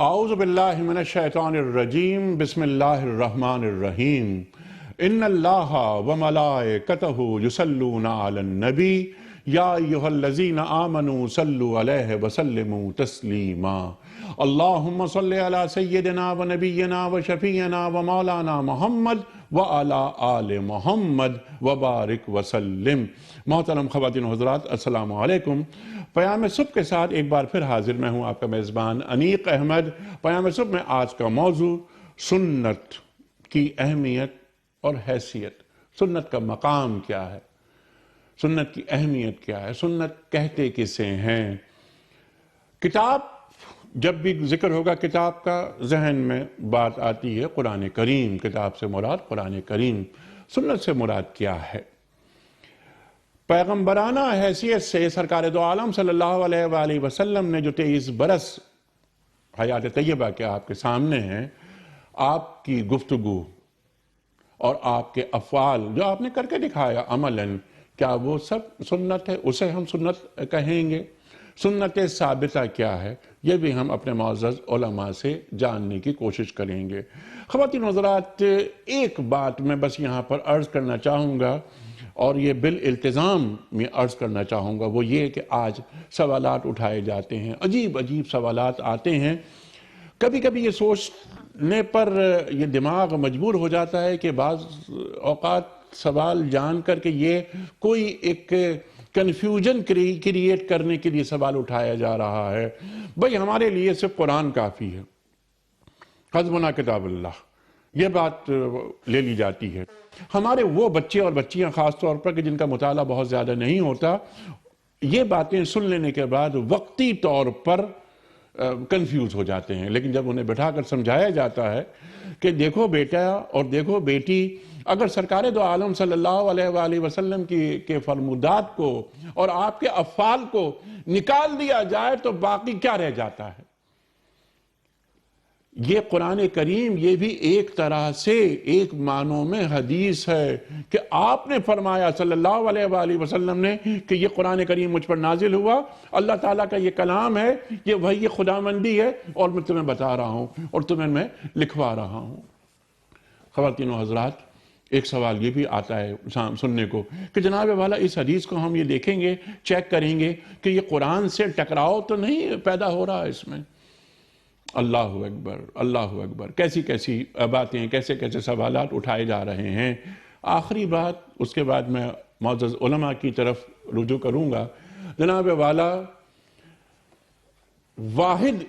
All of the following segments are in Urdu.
اعوذ باللہ من الشیطان الرجیم بسم اللہ الرحمن الرحیم ان اللہ وملائکتہ یصلون علی النبی یا ایہا الذین آمنوا صلوا علیہ وسلموا تسلیما اللہم صلی علی سیدنا و نبینا و شفیعنا و مولانا محمد وعلی آل محمد وبارک وسلم۔ محترم خواتین و حضرات، السلام علیکم۔ پیام صبح کے ساتھ ایک بار پھر حاضر میں ہوں، آپ کا میزبان انیق احمد۔ پیام صبح میں آج کا موضوع سنت کی اہمیت اور حیثیت، سنت کا مقام کیا ہے، سنت کی اہمیت کیا ہے، سنت کہتے کسے ہیں۔ کتاب جب بھی ذکر ہوگا کتاب کا، ذہن میں بات آتی ہے قرآن کریم۔ کتاب سے مراد قرآن کریم، سنت سے مراد کیا ہے؟ پیغمبرانہ حیثیت سے سرکار دو عالم صلی اللہ علیہ وآلہ وسلم نے جو 23 برس حیات طیبہ کے آپ کے سامنے ہیں، آپ کی گفتگو اور آپ کے افعال جو آپ نے کر کے دکھایا عملاً، کیا وہ سب سنت ہے؟ اسے ہم سنت کہیں گے؟ سنت ثابتہ کیا ہے؟ یہ بھی ہم اپنے معزز علماء سے جاننے کی کوشش کریں گے۔ خواتین و حضرات، ایک بات میں بس یہاں پر عرض کرنا چاہوں گا، اور یہ بالالتزام میں عرض کرنا چاہوں گا، وہ یہ کہ آج سوالات اٹھائے جاتے ہیں، عجیب عجیب سوالات آتے ہیں۔ کبھی کبھی یہ سوچنے پر یہ دماغ مجبور ہو جاتا ہے کہ بعض اوقات سوال جان کر کے یہ کوئی ایک کنفیوژن کریٹ کرنے کے لیے سوال اٹھایا جا رہا ہے۔ بھئی ہمارے لیے صرف قرآن کافی ہے، حسبنا کتاب اللہ، یہ بات لے لی جاتی ہے۔ ہمارے وہ بچے اور بچیاں خاص طور پر کہ جن کا مطالعہ بہت زیادہ نہیں ہوتا، یہ باتیں سن لینے کے بعد وقتی طور پر کنفیوز ہو جاتے ہیں، لیکن جب انہیں بٹھا کر سمجھایا جاتا ہے کہ دیکھو بیٹا اور دیکھو بیٹی، اگر سرکار دو عالم صلی اللہ علیہ وآلہ وسلم کے فرمودات کو اور آپ کے افعال کو نکال دیا جائے تو باقی کیا رہ جاتا ہے؟ یہ قرآن کریم یہ بھی ایک طرح سے ایک معنوں میں حدیث ہے کہ آپ نے فرمایا صلی اللہ علیہ وآلہ وسلم نے کہ یہ قرآن کریم مجھ پر نازل ہوا، اللہ تعالیٰ کا یہ کلام ہے، یہ وحی خداوندی ہے، اور میں تمہیں بتا رہا ہوں اور تمہیں میں لکھوا رہا ہوں۔ خواتین و حضرات، ایک سوال یہ بھی آتا ہے سننے کو کہ جناب والا اس حدیث کو ہم یہ دیکھیں گے، چیک کریں گے کہ یہ قرآن سے ٹکراؤ تو نہیں پیدا ہو رہا اس میں؟ اللہ اکبر، اللہ اکبر، کیسی کیسی باتیں، کیسے کیسے سوالات اٹھائے جا رہے ہیں۔ آخری بات، اس کے بعد میں معزز علماء کی طرف رجوع کروں گا۔ جناب والا، واحد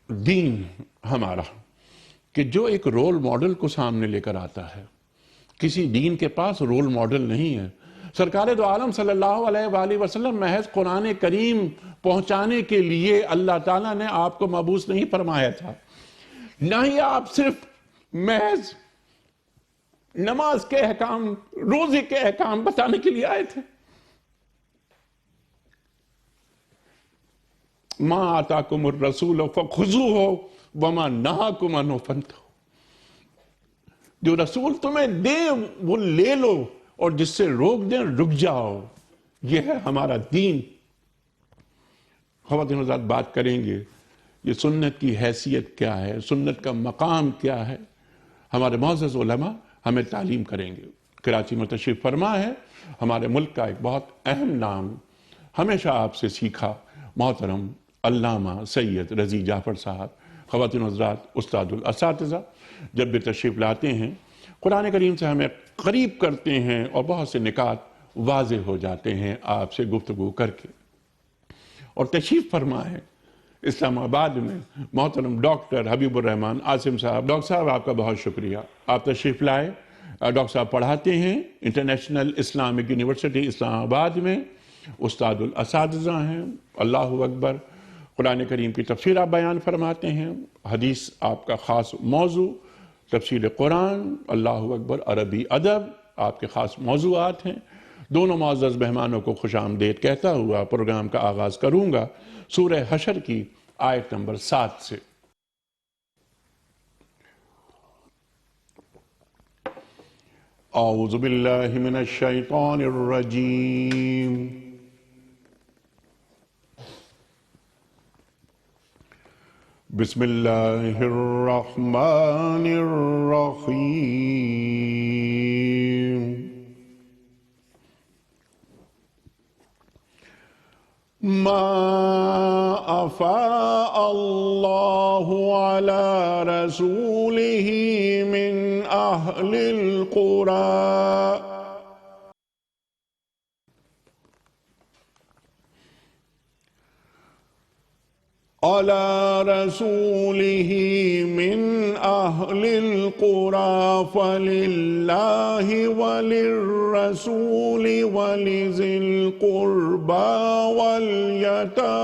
دین ہمارا کہ جو ایک رول ماڈل کو سامنے لے کر آتا ہے، کسی دین کے پاس رول ماڈل نہیں ہے۔ سرکار دو عالم صلی اللہ علیہ وآلہ وسلم محض قرآن کریم پہنچانے کے لیے اللہ تعالیٰ نے آپ کو مبعوث نہیں فرمایا تھا، نہ ہی آپ صرف محض نماز کے احکام، روزے کے احکام بتانے کے لیے آئے تھے۔ ما آتاکم الرسول فخذوہ وما نہاکم عنہ فانتہوا، جو رسول تمہیں دیں وہ لے لو، اور جس سے روک دیں رک جاؤ۔ یہ ہے ہمارا دین۔ خواتین و حضرات، بات کریں گے یہ سنت کی حیثیت کیا ہے، سنت کا مقام کیا ہے۔ ہمارے معزز علماء ہمیں تعلیم کریں گے۔ کراچی میں تشریف فرما ہے ہمارے ملک کا ایک بہت اہم نام، ہمیشہ آپ سے سیکھا، محترم علامہ سید رضی جعفر صاحب۔ خواتین و حضرات، استاد الاساتذہ جب بھی تشریف لاتے ہیں قرآن کریم سے ہمیں قریب کرتے ہیں اور بہت سے نکات واضح ہو جاتے ہیں آپ سے گفتگو کر کے۔ اور تشریف فرما ہے اسلام آباد میں محترم ڈاکٹر حبیب الرحمن عاصم صاحب۔ ڈاکٹر صاحب، آپ کا بہت شکریہ، آپ تشریف لائے۔ ڈاکٹر صاحب پڑھاتے ہیں انٹرنیشنل اسلامک یونیورسٹی اسلام آباد میں، استاد الاساتذہ ہیں۔ اللہ اکبر، قرآن کریم کی تفسیر آپ بیان فرماتے ہیں، حدیث آپ کا خاص موضوع، تفسیر قرآن، اللہ اکبر، عربی ادب آپ کے خاص موضوعات ہیں۔ دونوں معزز مہمانوں کو خوش آمدید کہتا ہوا پروگرام کا آغاز کروں گا سورہ حشر کی آیت نمبر 7 سے۔ اعوذ باللہ من الشیطان الرجیم، بسم اللہ الرحمن الرحیم ما افاء اللہ علی رسولہ من اہل القرى على رسوله من أهل القرى فلله وللرسول ولذي القربى واليتامى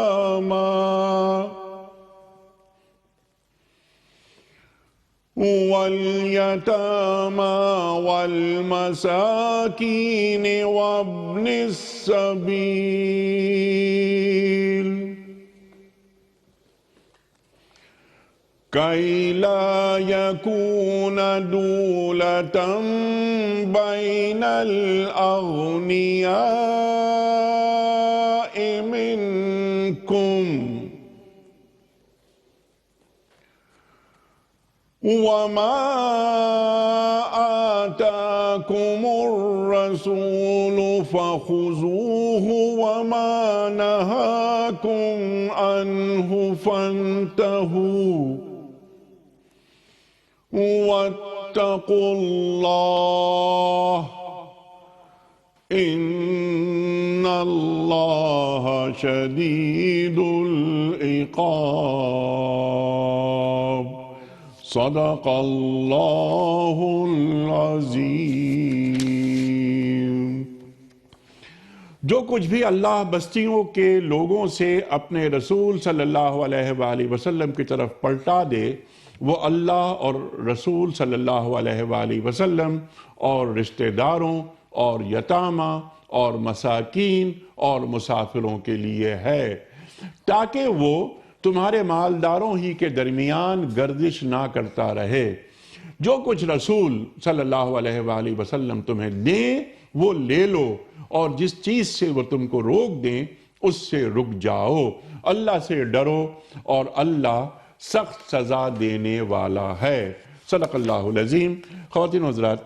والمساكين وابن السبيل كي لا يكون دولة بين الأغنياء منكم وما آتاكم الرسول فخذوه وما نهاكم عنه فانتهوا واتقوا اللہ ان اللہ شدید العقاب صدق اللہ العظیم۔ جو کچھ بھی اللہ بستیوں کے لوگوں سے اپنے رسول صلی اللہ علیہ وآلہ وسلم کی طرف پلٹا دے وہ اللہ اور رسول صلی اللہ علیہ وآلہ وسلم اور رشتہ داروں اور یتامہ اور مساکین اور مسافروں کے لیے ہے تاکہ وہ تمہارے مالداروں ہی کے درمیان گردش نہ کرتا رہے۔ جو کچھ رسول صلی اللہ علیہ وآلہ وسلم تمہیں دیں وہ لے لو اور جس چیز سے وہ تم کو روک دیں اس سے رک جاؤ۔ اللہ سے ڈرو اور اللہ سخت سزا دینے والا ہے۔ صدق اللہ العظیم۔ خواتین و حضرات،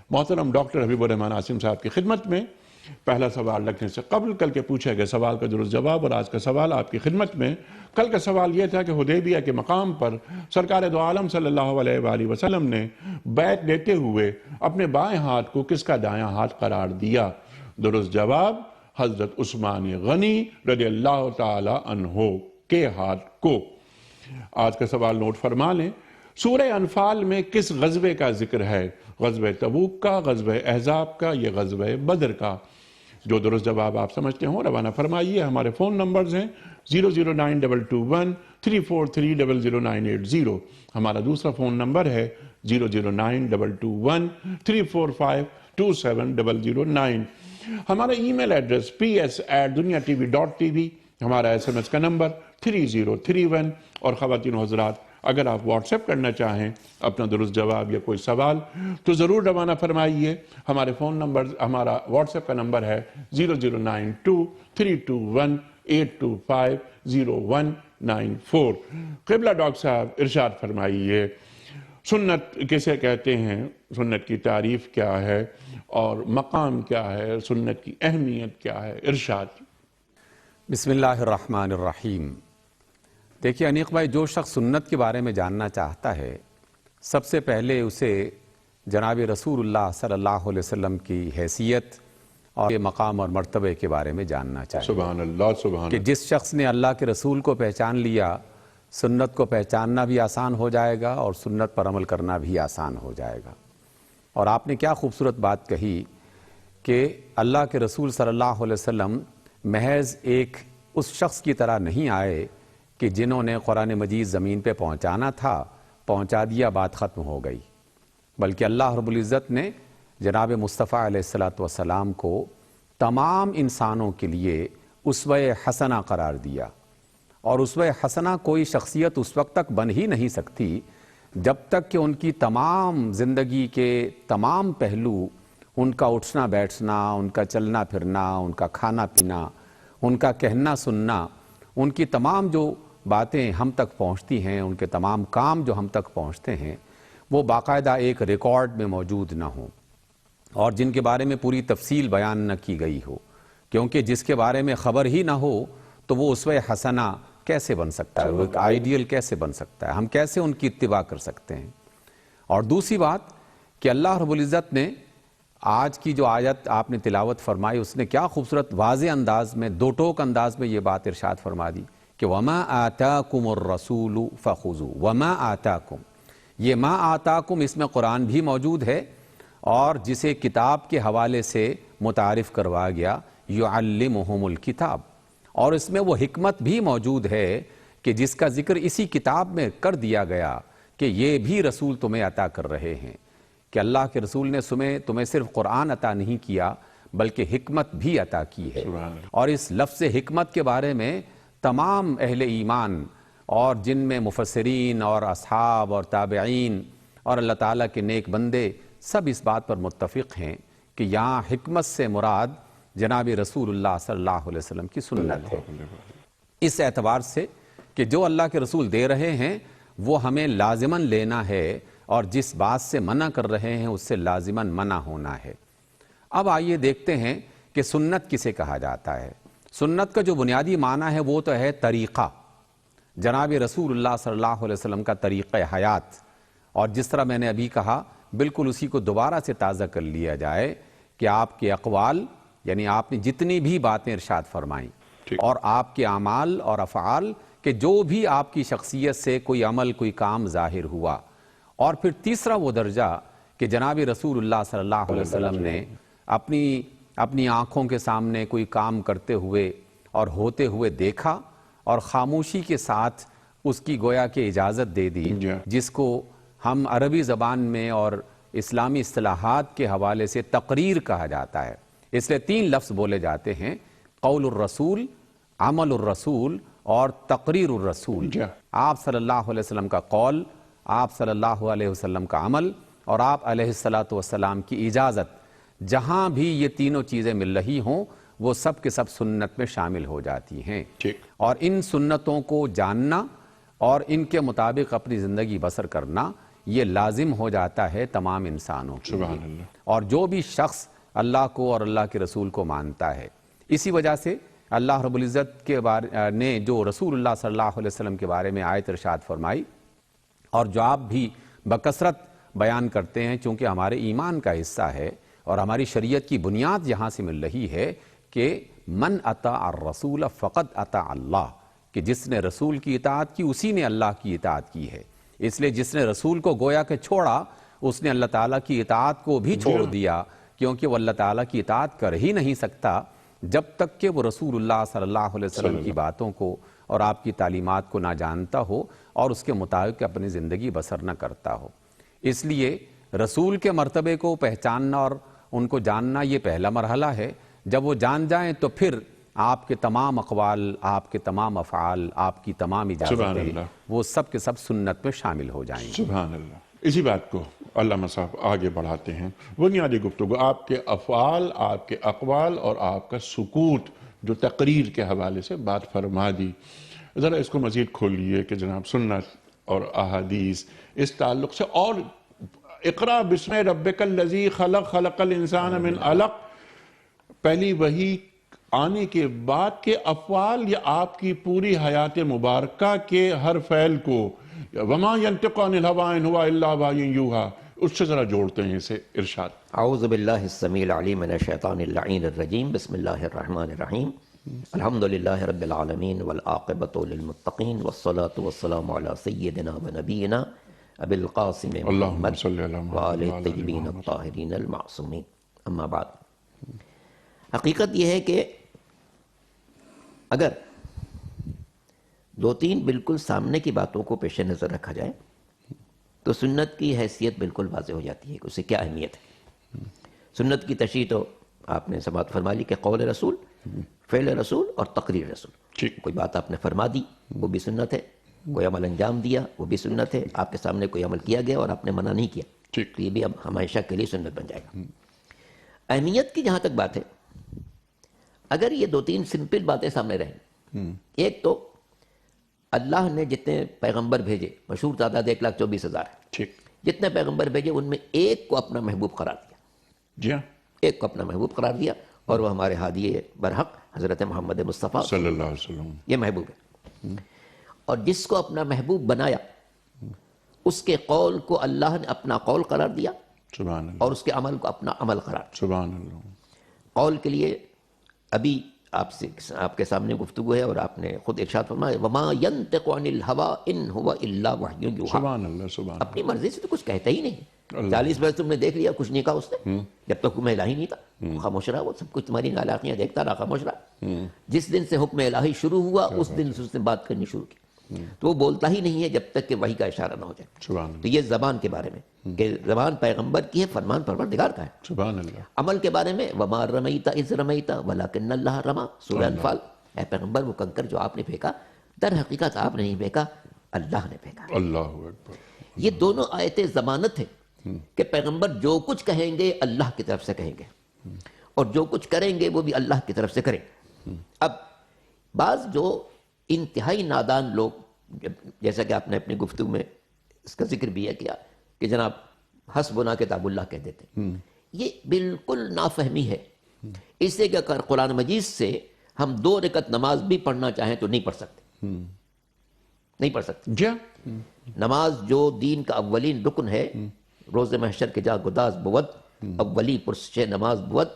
محترم ڈاکٹر حبیب الرحمن عاصم صاحب کی خدمت میں پہلا سوال رکھنے سے قبل کل کے پوچھے گئے سوال کا درست جواب اور آج کا سوال آپ کی خدمت میں۔ کل کا سوال یہ تھا کہ حدیبیہ کے مقام پر سرکار دو عالم صلی اللہ علیہ وآلہ وسلم نے بیعت لیتے ہوئے اپنے بائیں ہاتھ کو کس کا دایاں ہاتھ قرار دیا؟ درست جواب حضرت عثمان غنی رضی اللہ تعالی عنہ کے ہاتھ کو۔ آج کا سوال نوٹ فرما لیں۔ سورہ انفال میں کس غزوے کا ذکر ہے؟ غزوہ تبوک کا، غزوہ احزاب کا یا غزوہ بدر کا؟ جو درست جواب آپ سمجھتے ہوں روانہ فرمائیے۔ ہمارے فون نمبرز ہیں 009221343000980۔ ہمارا دوسرا فون نمبر ہے 0092234527009۔ ہمارا ای میل ایڈریس ps@duniatv.tv۔ ہمارا SMS کا نمبر 3031۔ اور خواتین و حضرات، اگر آپ واٹس ایپ کرنا چاہیں اپنا درست جواب یا کوئی سوال تو ضرور روانہ فرمائیے۔ ہمارے فون نمبر، ہمارا واٹس ایپ کا نمبر ہے 009232182500194۔ قبلہ ڈاکٹر صاحب ارشاد فرمائیے، سنت کسے کہتے ہیں، سنت کی تعریف کیا ہے اور مقام کیا ہے، سنت کی اہمیت کیا ہے؟ ارشاد۔ بسم اللہ الرحمن الرحیم۔ دیکھیے انیق بھائی، جو شخص سنت کے بارے میں جاننا چاہتا ہے سب سے پہلے اسے جناب رسول اللہ صلی اللہ علیہ وسلم کی حیثیت اور مقام اور مرتبے کے بارے میں جاننا چاہیے۔ سبحان اللہ، سبحان کہ جس شخص نے اللہ کے رسول کو پہچان لیا، سنت کو پہچاننا بھی آسان ہو جائے گا اور سنت پر عمل کرنا بھی آسان ہو جائے گا۔ اور آپ نے کیا خوبصورت بات کہی کہ اللہ کے رسول صلی اللہ علیہ وسلم محض ایک اس شخص کی طرح نہیں آئے کہ جنہوں نے قرآن مجید زمین پہ پہنچانا تھا، پہنچا دیا، بات ختم ہو گئی، بلکہ اللہ رب العزت نے جناب مصطفیٰ علیہ السلام کو تمام انسانوں کے لیے اسوہ حسنہ قرار دیا۔ اور اسوہ حسنہ کوئی شخصیت اس وقت تک بن ہی نہیں سکتی جب تک کہ ان کی تمام زندگی کے تمام پہلو، ان کا اٹھنا بیٹھنا، ان کا چلنا پھرنا، ان کا کھانا پینا، ان کا کہنا سننا، ان کی تمام جو باتیں ہم تک پہنچتی ہیں، ان کے تمام کام جو ہم تک پہنچتے ہیں وہ باقاعدہ ایک ریکارڈ میں موجود نہ ہوں، اور جن کے بارے میں پوری تفصیل بیان نہ کی گئی ہو، کیونکہ جس کے بارے میں خبر ہی نہ ہو تو وہ اسوہ حسنہ کیسے بن سکتا ہے، وہ ایک آئیڈیل کیسے بن سکتا ہے، ہم کیسے ان کی اتباع کر سکتے ہیں۔ اور دوسری بات کہ اللہ رب العزت نے آج کی جو آیت آپ نے تلاوت فرمائی، اس نے کیا خوبصورت واضح انداز میں، دو ٹوک انداز میں یہ بات ارشاد فرما دی کہ وَمَا آتَاكُمُ الرَّسُولُ فَخُذُوهُ وَمَا آتَاكُمْ، یہ ما آتاکم اس میں قرآن بھی موجود ہے، اور جسے کتاب کے حوالے سے متعارف کروا گیا یعلمہم الکتاب، اور اس میں وہ حکمت بھی موجود ہے کہ جس کا ذکر اسی کتاب میں کر دیا گیا کہ یہ بھی رسول تمہیں عطا کر رہے ہیں، کہ اللہ کے رسول نے تمہیں صرف قرآن عطا نہیں کیا بلکہ حکمت بھی عطا کی ہے۔ اور اس لفظ حکمت کے بارے میں تمام اہل ایمان اور جن میں مفسرین اور اصحاب اور تابعین اور اللہ تعالیٰ کے نیک بندے سب اس بات پر متفق ہیں کہ یہاں حکمت سے مراد جناب رسول اللہ صلی اللہ علیہ وسلم کی سنت ہے، اس اعتبار سے کہ جو اللہ کے رسول دے رہے ہیں وہ ہمیں لازماً لینا ہے، اور جس بات سے منع کر رہے ہیں اس سے لازماً منع ہونا ہے۔ اب آئیے دیکھتے ہیں کہ سنت کسے کہا جاتا ہے۔ سنت کا جو بنیادی معنی ہے وہ تو ہے طریقہ، جناب رسول اللہ صلی اللہ علیہ وسلم کا طریقہ حیات، اور جس طرح میں نے ابھی کہا بالکل اسی کو دوبارہ سے تازہ کر لیا جائے کہ آپ کے اقوال، یعنی آپ نے جتنی بھی باتیں ارشاد فرمائیں، اور آپ کے اعمال اور افعال کہ جو بھی آپ کی شخصیت سے کوئی عمل کوئی کام ظاہر ہوا، اور پھر تیسرا وہ درجہ کہ جناب رسول اللہ صلی اللہ علیہ وسلم نے اپنی آنکھوں کے سامنے کوئی کام کرتے ہوئے اور ہوتے ہوئے دیکھا اور خاموشی کے ساتھ اس کی گویا کہ اجازت دے دی، جس کو ہم عربی زبان میں اور اسلامی اصطلاحات کے حوالے سے تقریر کہا جاتا ہے۔ اس لیے 3 لفظ بولے جاتے ہیں، قول الرسول، عمل الرسول اور تقریر الرسول۔ آپ صلی اللہ علیہ وسلم کا قول، آپ صلی اللہ علیہ وسلم کا عمل، اور آپ علیہ السلام کی اجازت، جہاں بھی یہ تینوں چیزیں مل رہی ہوں وہ سب کے سب سنت میں شامل ہو جاتی ہیں، اور ان سنتوں کو جاننا اور ان کے مطابق اپنی زندگی بسر کرنا یہ لازم ہو جاتا ہے تمام انسانوں کے لیے، اور جو بھی شخص اللہ کو اور اللہ کے رسول کو مانتا ہے۔ اسی وجہ سے اللہ رب العزت کے بارے نے جو رسول اللہ صلی اللہ علیہ وسلم کے بارے میں آیت ارشاد فرمائی، اور جو آپ بھی بکثرت بیان کرتے ہیں چونکہ ہمارے ایمان کا حصہ ہے اور ہماری شریعت کی بنیاد یہاں سے مل رہی ہے کہ من اطاع الرسول فقد اطاع اللہ، کہ جس نے رسول کی اطاعت کی اسی نے اللہ کی اطاعت کی ہے۔ اس لیے جس نے رسول کو گویا کہ چھوڑا اس نے اللہ تعالیٰ کی اطاعت کو بھی چھوڑ دیا، کیونکہ وہ اللہ تعالیٰ کی اطاعت کر ہی نہیں سکتا جب تک کہ وہ رسول اللہ صلی اللہ علیہ وسلم کی باتوں کو اور آپ کی تعلیمات کو نہ جانتا ہو اور اس کے مطابق اپنی زندگی بسر نہ کرتا ہو۔ اس لیے رسول کے مرتبے کو پہچاننا اور ان کو جاننا یہ پہلا مرحلہ ہے۔ جب وہ جان جائیں تو پھر آپ کے تمام اقوال، آپ کے تمام افعال، آپ کی تمام اجازتیں وہ سب کے سب سنت میں شامل ہو جائیں گے۔ سبحان اللہ۔ اسی بات کو علامہ صاحب آگے بڑھاتے ہیں، بنیادی گفتگو آپ کے افعال، آپ کے اقوال اور آپ کا سکوت جو تقریر کے حوالے سے بات فرما دی، ذرا اس کو مزید کھولیے کہ جناب سنت اور احادیث اس تعلق سے، اور اقرا بسم ربک الذی خلق، خلق الانسان من علق، پہلی وحی آنے کے بعد کے افعال یا آپ کی پوری حیات مبارکہ کے ہر فعل کو، وما ينطق عن الهوى ان هو الا وحی یوحی، اس سے ذرا جوڑتے ہیں اسے ارشاد۔ اعوذ باللہ السمیع العلیم من الشیطان اللعین الرجیم، بسم اللہ الرحمن الرحیم، الحمدللہ رب العالمین والعاقبۃ للمتقین والصلاة والسلام علی سیدنا و نبینا ابی القاسم محمد وآل الطیبین الطاہرین المعصومین، اما بعد۔ حقیقت یہ ہے کہ اگر 2-3 بالکل سامنے کی باتوں کو پیش نظر رکھا جائے تو سنت کی حیثیت بالکل واضح ہو جاتی ہے کہ اسے کیا اہمیت ہے۔ سنت کی تشریح تو آپ نے سماعت فرما لی کہ قول رسول، فعل رسول اور تقریر رسول، کوئی بات آپ نے فرما دی وہ بھی سنت ہے، کوئی عمل انجام دیا وہ بھی سنت ہے، آپ کے سامنے کوئی عمل کیا گیا اور آپ نے منع نہیں کیا تو یہ بھی اب ہمیشہ کے لیے سنت بن جائے گا۔ اہمیت کی جہاں تک بات ہے، اگر یہ 2-3 سمپل باتیں سامنے رہیں، ایک تو اللہ نے جتنے پیغمبر بھیجے، مشہور تعداد 1,24,000 ہے، ٹھیک، جتنے پیغمبر بھیجے ان میں ایک کو اپنا محبوب قرار دیا، جی ہاں، ایک کو اپنا محبوب قرار دیا، اور وہ ہمارے ہادی برحق حضرت محمد مصطفیٰ صلی اللہ علیہ وسلم. یہ محبوب ہے. اور جس کو اپنا محبوب بنایا اس کے قول کو اللہ نے اپنا قول قرار دیا سبحان اللہ، اور اس کے عمل کو اپنا عمل قرار دیا. سبحان اللہ. قول کے لیے ابھی آپ کے سامنے گفتگو ہے، اور آپ نے خود ارشاد فرمایا وما ينطق عن الهوى ان هو الا وحی یوحی. سبحان اللہ، سبحان اپنی مرضی سے تو کچھ کہتا ہی نہیں. 40 برس تم نے دیکھ لیا، کچھ نہیں کہا اس نے، جب تک حکم الہی نہیں تھا خاموش رہا. وہ سب کچھ تمہاری نالاقیاں دیکھتا رہا، خاموش رہا. جس دن سے حکم الہی شروع ہوا اس دن سے اس نے بات کرنی شروع کی. تو وہ بولتا ہی نہیں ہے جب تک کہ وحی کا اشارہ نہ ہو جائے. سبحان تو یہ زبان کے بارے میں کہ زبان پیغمبر کی ہے، فرمان پروردگار کا ہے. سبحان اللہ. عمل کے بارے میں وما رمیت اذ رمیت ولکن اللہ رما، سورہ انفال. اے پیغمبر وہ کنکر جو آپ نے پھینکا در حقیقت آپ نے نہیں پھینکا، اللہ نے پھینکا. اللہ اکبر. یہ دونوں آیتیں ضمانت ہے کہ پیغمبر جو کچھ کہیں گے اللہ کی طرف سے کہیں گے، اور جو کچھ کریں گے وہ بھی اللہ کی طرف سے کریں. اب بعض جو انتہائی نادان لوگ، جیسا کہ آپ نے اپنی گفتگو میں اس کا ذکر بھی کیا کہ جناب حسبنا کتاب اللہ کہہ دیتے ہیں، یہ بالکل نافہمی ہے. اس سے کہ اگر قرآن مجید سے ہم 2 رکعت نماز بھی پڑھنا چاہیں تو نہیں پڑھ سکتے، نہیں پڑھ سکتے. جی ہاں، نماز جو دین کا اولین رکن ہے، روز محشر کے جا گداز بود اولی پرسش نماز بود.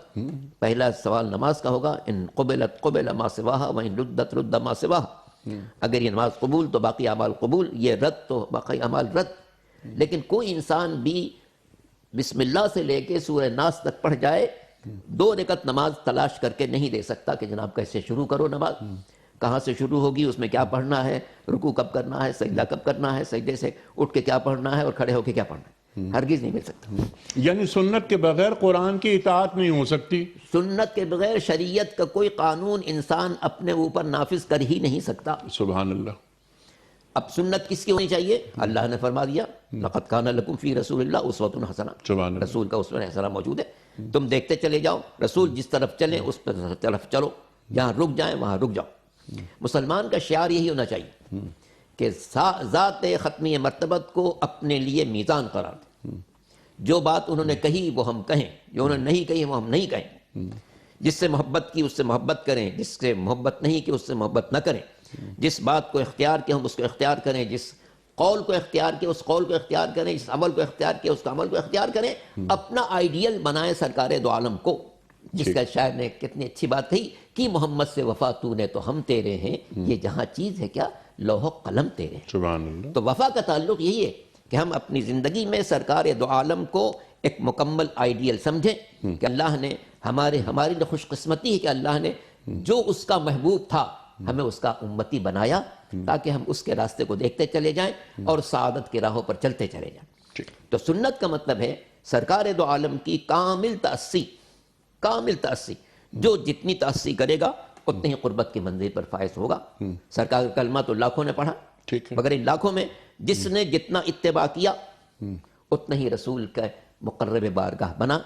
پہلا سوال نماز کا ہوگا، ان قبلت قبل ما سواہا وان ردت رد ما سواہا. اگر یہ نماز قبول تو باقی اعمال قبول، یہ رد تو باقی اعمال رد. لیکن کوئی انسان بھی بسم اللہ سے لے کے سورہ ناس تک پڑھ جائے، 2 رکعت نماز تلاش کر کے نہیں دے سکتا کہ جناب کیسے شروع کرو نماز، کہاں سے شروع ہوگی، اس میں کیا پڑھنا ہے، رکوع کب کرنا ہے، سجدہ کب کرنا ہے، سجدے سے اٹھ کے کیا پڑھنا ہے اور کھڑے ہو کے کیا پڑھنا ہے، ہرگز نہیں مل سکتا. یعنی سنت کے بغیر قرآن کی اطاعت نہیں ہو سکتی. سنت کے بغیر شریعت کا کوئی قانون انسان اپنے اوپر نافذ کر ہی نہیں سکتا. سبحان اللہ. اب سنت کس کی ہونی چاہیے؟ اللہ نے فرما دیا لقد کان لکم فی رسول اللہ اسوۃ حسنہ. سبحان اللہ. رسول کا اسوہ حسنہ موجود ہے، تم دیکھتے چلے جاؤ، رسول جس طرف چلیں اس طرف چلو، جہاں رک جائیں وہاں رک جاؤ. مسلمان کا شعار یہی ہونا چاہیے کہ ذات ختمی مرتبت کو اپنے لیے میزان قرار دیں. جو بات انہوں نے کہی وہ ہم کہیں، جو انہوں نے نہیں کہی وہ ہم نہیں کہیں. جس سے محبت کی اس سے محبت کریں، جس سے محبت نہیں کی اس سے محبت نہ کریں. جس بات کو اختیار کیا ہم اس کو اختیار کریں، جس قول کو اختیار کیا اس قول کو اختیار کریں، جس عمل کو اختیار کیا اس کا عمل کو اختیار کریں. اپنا آئیڈیل بنائیں سرکار دو عالم کو، جس کا شاعر نے کتنی اچھی بات کہی کہ محمد سے وفا تو نے تو ہم تیرے ہیں، یہ جہاں چیز ہے کیا لوح و قلم تیرے ہیں. سبحان اللہ. تو وفا کا تعلق یہی ہے کہ ہم اپنی زندگی میں سرکار دو عالم کو ایک مکمل آئیڈیل سمجھیں کہ اللہ نے ہماری خوش قسمتی ہے کہ اللہ نے جو اس کا محبوب تھا ہمیں اس کا امتی بنایا، تاکہ ہم اس کے راستے کو دیکھتے چلے جائیں اور سعادت کی راہوں پر چلتے چلے جائیں. تو سنت کا مطلب ہے سرکار دو عالم کی کامل تأسی. جو جتنی تأسی کرے گا اتنی ہی قربت کی منزل پر فائز ہوگا. سرکار کا کلمہ تو لاکھوں نے پڑھا، مگر ان لاکھوں میں جس نے جتنا اتباع کیا اتنا ہی رسول کا مقرب بارگاہ بنا.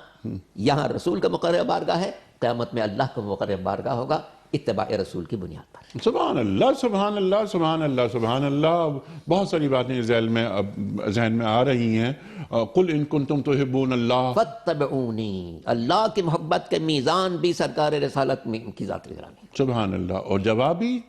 یہاں رسول کا مقرب بارگاہ ہے، قیامت میں اللہ کا مقرب بارگاہ ہوگا اتباع رسول کی بنیاد پر. سبحان اللہ، سبحان اللہ، سبحان اللہ، سبحان اللہ. بہت ساری باتیں ذہن میں آ رہی ہیں. قل ان کنتم تحبون اللہ فاتبعونی، اللہ کی محبت کے میزان بھی سرکار رسالت میں کی ذات گرامی. سبحان اللہ. اور جوابی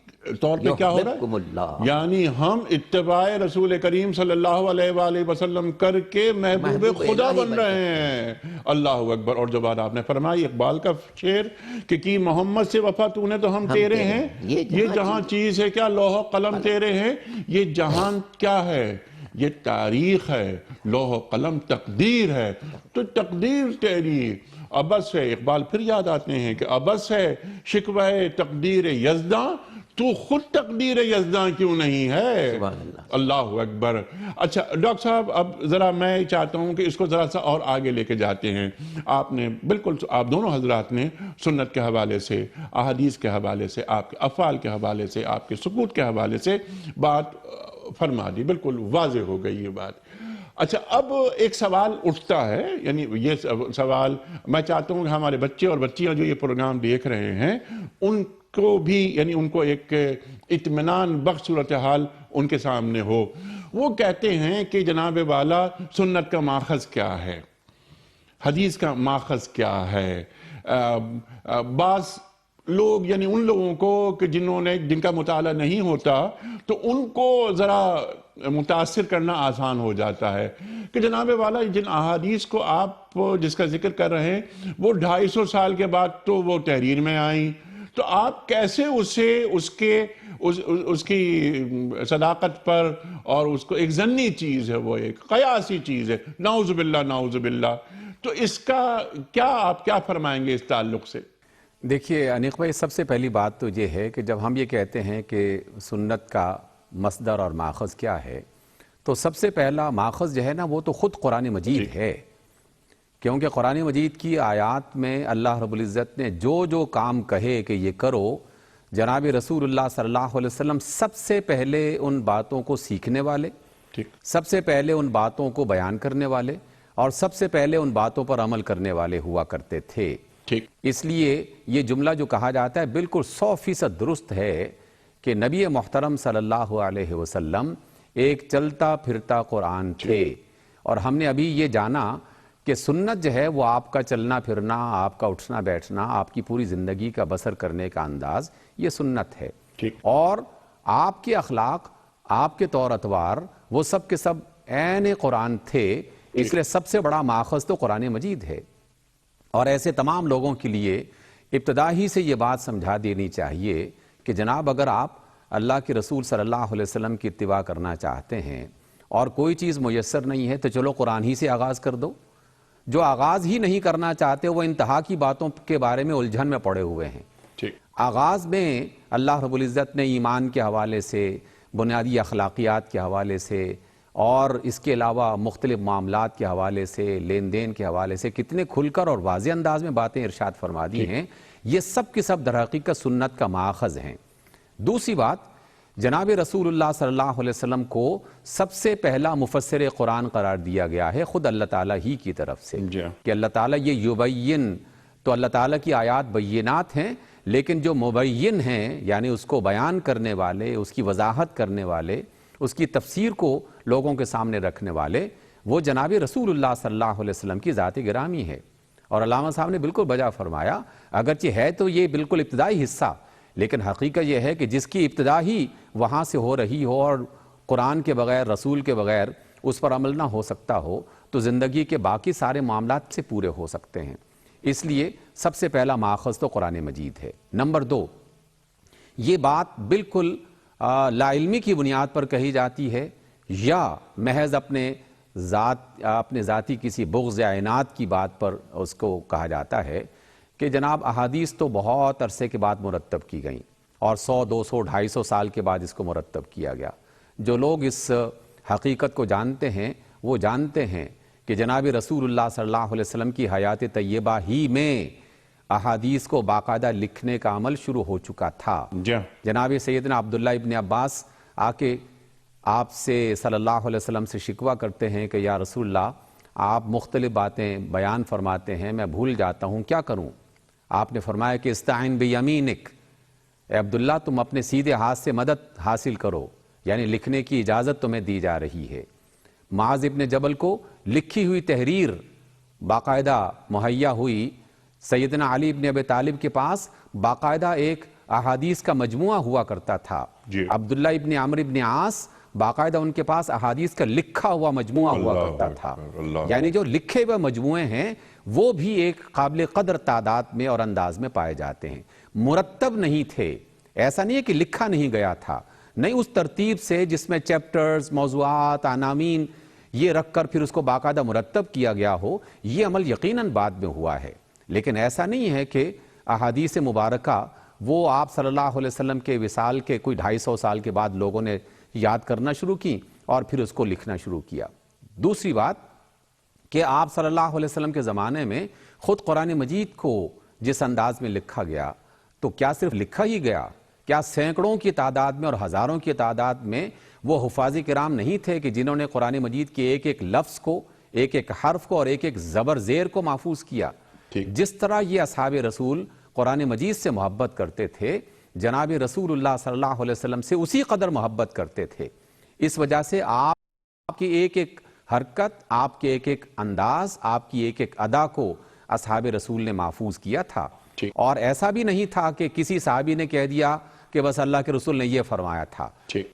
طور پہ کیا ہو رہا یحببکم اللہ، ہے؟ یعنی ہم اتباع رسول کریم صلی اللہ علیہ وآلہ وسلم کر کے محبوب خدا بن رہے ہیں. اللہ اکبر. اور جو بات آپ نے فرمائی اقبال کا شعر کہ کی محمد سے وفا تو نے تو ہم تیرے ہیں، یہ جہاں چیز ہے کیا لوح و قلم تیرے ہیں. یہ جہان کیا ہے؟ یہ تاریخ ہے، لوح و قلم تقدیر ہے. تو تقدیر تیری ابس ہے. اقبال پھر یاد آتے ہیں کہ ابس ہے شکوہ تقدیر یزداں، تو خود تقدیر یزداں کیوں نہیں ہے؟ سبحان اللہ. اللہ اکبر. اچھا ڈاکٹر صاحب، اب ذرا میں چاہتا ہوں کہ اس کو ذرا سا اور آگے لے کے جاتے ہیں. آپ نے بالکل، آپ دونوں حضرات نے سنت کے حوالے سے، احادیث کے حوالے سے، آپ کے افعال کے حوالے سے، آپ کے سکوت کے حوالے سے بات فرما دی. بالکل واضح ہو گئی یہ بات. اچھا اب ایک سوال اٹھتا ہے، یعنی یہ سوال میں چاہتا ہوں کہ ہمارے بچے اور بچیاں جو یہ پروگرام دیکھ رہے ہیں ان کو بھی یعنی ان کو ایک اطمینان بخش صورتحال ان کے سامنے ہو. وہ کہتے ہیں کہ جناب والا سنت کا ماخذ کیا ہے، حدیث کا ماخذ کیا ہے. بعض لوگ یعنی ان لوگوں کو کہ جن کا مطالعہ نہیں ہوتا تو ان کو ذرا متاثر کرنا آسان ہو جاتا ہے کہ جناب والا جن احادیث کو آپ جس کا ذکر کر رہے ہیں وہ 250 سال کے بعد تو وہ تحریر میں آئیں، تو آپ کیسے اس کی صداقت پر، اور اس کو ایک ضمنی چیز ہے، وہ ایک قیاسی چیز ہے، نعوذ باللہ نعوذ باللہ. تو اس کا آپ کیا فرمائیں گے اس تعلق سے؟ دیکھیے انیق بھائی، سب سے پہلی بات تو یہ ہے کہ جب ہم یہ کہتے ہیں کہ سنت کا مصدر اور ماخذ کیا ہے، تو سب سے پہلا ماخذ جو ہے نا وہ تو خود قرآن مجید ہے، کیونکہ قرآن مجید کی آیات میں اللہ رب العزت نے جو کام کہے کہ یہ کرو، جناب رسول اللہ صلی اللہ علیہ وسلم سب سے پہلے ان باتوں کو سیکھنے والے، سب سے پہلے ان باتوں کو بیان کرنے والے، اور سب سے پہلے ان باتوں پر عمل کرنے والے ہوا کرتے تھے. اس لیے یہ جملہ جو کہا جاتا ہے بالکل 100% درست ہے کہ نبی محترم صلی اللہ علیہ وسلم ایک چلتا پھرتا قرآن تھے. اور ہم نے ابھی یہ جانا کہ سنت جو ہے وہ آپ کا چلنا پھرنا، آپ کا اٹھنا بیٹھنا، آپ کی پوری زندگی کا بسر کرنے کا انداز، یہ سنت ہے. اور آپ کے اخلاق، آپ کے طور اطوار، وہ سب کے سب عین قرآن تھے. اس لیے سب سے بڑا ماخذ تو قرآن مجید ہے. اور ایسے تمام لوگوں کے لیے ابتدا ہی سے یہ بات سمجھا دینی چاہیے کہ جناب اگر آپ اللہ کے رسول صلی اللہ علیہ وسلم کی اتباع کرنا چاہتے ہیں اور کوئی چیز میسر نہیں ہے تو چلو قرآن ہی سے آغاز کر دو. جو آغاز ہی نہیں کرنا چاہتے وہ انتہا کی باتوں کے بارے میں الجھن میں پڑے ہوئے ہیں. آغاز میں اللہ رب العزت نے ایمان کے حوالے سے، بنیادی اخلاقیات کے حوالے سے، اور اس کے علاوہ مختلف معاملات کے حوالے سے، لین دین کے حوالے سے کتنے کھل کر اور واضح انداز میں باتیں ارشاد فرما دی ہیں. یہ سب کے سب در حقیقت سنت کا ماخذ ہیں. دوسری بات، جناب رسول اللہ صلی اللہ علیہ وسلم کو سب سے پہلا مفسر قرآن قرار دیا گیا ہے خود اللہ تعالیٰ ہی کی طرف سے، کہ اللہ تعالیٰ یہ یبین، تو اللہ تعالیٰ کی آیات بینات ہیں، لیکن جو مبین ہیں یعنی اس کو بیان کرنے والے، اس کی وضاحت کرنے والے، اس کی تفسیر کو لوگوں کے سامنے رکھنے والے، وہ جناب رسول اللہ صلی اللہ علیہ وسلم کی ذات گرامی ہے. اور علامہ صاحب نے بالکل بجا فرمایا، اگرچہ ہے تو یہ بالکل ابتدائی حصہ، لیکن حقیقت یہ ہے کہ جس کی ابتدا ہی وہاں سے ہو رہی ہو اور قرآن کے بغیر، رسول کے بغیر اس پر عمل نہ ہو سکتا ہو، تو زندگی کے باقی سارے معاملات سے پورے ہو سکتے ہیں. اس لیے سب سے پہلا ماخذ تو قرآن مجید ہے. نمبر 2، یہ بات بالکل لا علمی کی بنیاد پر کہی جاتی ہے یا محض اپنے ذاتی کسی بغض یا عناد کی بات پر اس کو کہا جاتا ہے کہ جناب احادیث تو بہت عرصے کے بعد مرتب کی گئیں اور 100 200 250 سال کے بعد اس کو مرتب کیا گیا. جو لوگ اس حقیقت کو جانتے ہیں وہ جانتے ہیں کہ جناب رسول اللہ صلی اللہ علیہ وسلم کی حیات طیبہ ہی میں احادیث کو باقاعدہ لکھنے کا عمل شروع ہو چکا تھا. جناب سیدنا عبداللہ ابن عباس آ کے آپ سے صلی اللہ علیہ وسلم سے شکوہ کرتے ہیں کہ یا رسول اللہ، آپ مختلف باتیں بیان فرماتے ہیں، میں بھول جاتا ہوں، کیا کروں؟ آپ نے فرمایا کہ استعین بیمینک، اے عبداللہ تم اپنے سیدھے ہاتھ سے مدد حاصل کرو، یعنی لکھنے کی اجازت تمہیں دی جا رہی ہے. معاذ ابن جبل کو لکھی ہوئی تحریر باقاعدہ مہیا ہوئی. سیدنا علی ابن ابی طالب کے پاس باقاعدہ ایک احادیث کا مجموعہ ہوا کرتا تھا. عبداللہ ابن عمرو ابن عاص باقاعدہ ان کے پاس احادیث کا لکھا ہوا مجموعہ ہوا کرتا تھا. یعنی جو لکھے ہوئے مجموعے ہیں وہ بھی ایک قابل قدر تعداد میں اور انداز میں پائے جاتے ہیں. مرتب نہیں تھے، ایسا نہیں ہے کہ لکھا نہیں گیا تھا، نہیں، اس ترتیب سے جس میں چیپٹرز، موضوعات، عناوین یہ رکھ کر پھر اس کو باقاعدہ مرتب کیا گیا ہو، یہ عمل یقیناً بعد میں ہوا ہے. لیکن ایسا نہیں ہے کہ احادیث مبارکہ وہ آپ صلی اللہ علیہ وسلم کے وصال کے کوئی 250 سال کے بعد لوگوں نے یاد کرنا شروع کی اور پھر اس کو لکھنا شروع کیا. دوسری بات کہ آپ صلی اللہ علیہ وسلم کے زمانے میں خود قرآن مجید کو جس انداز میں لکھا گیا، تو کیا صرف لکھا ہی گیا؟ کیا سینکڑوں کی تعداد میں اور ہزاروں کی تعداد میں وہ حفاظ کرام نہیں تھے کہ جنہوں نے قرآن مجید کے ایک ایک لفظ کو، ایک ایک حرف کو اور ایک ایک زبر زیر کو محفوظ کیا؟ جس طرح یہ اصحاب رسول قرآن مجید سے محبت کرتے تھے، جناب رسول اللہ صلی اللہ علیہ وسلم سے اسی قدر محبت کرتے تھے. اس وجہ سے آپ کی ایک ایک حرکت، آپ کے ایک ایک انداز، آپ کی ایک ایک ادا کو اصحاب رسول نے محفوظ کیا تھا. اور ایسا بھی نہیں تھا کہ کسی صحابی نے کہہ دیا کہ بس اللہ کے رسول نے یہ فرمایا تھا.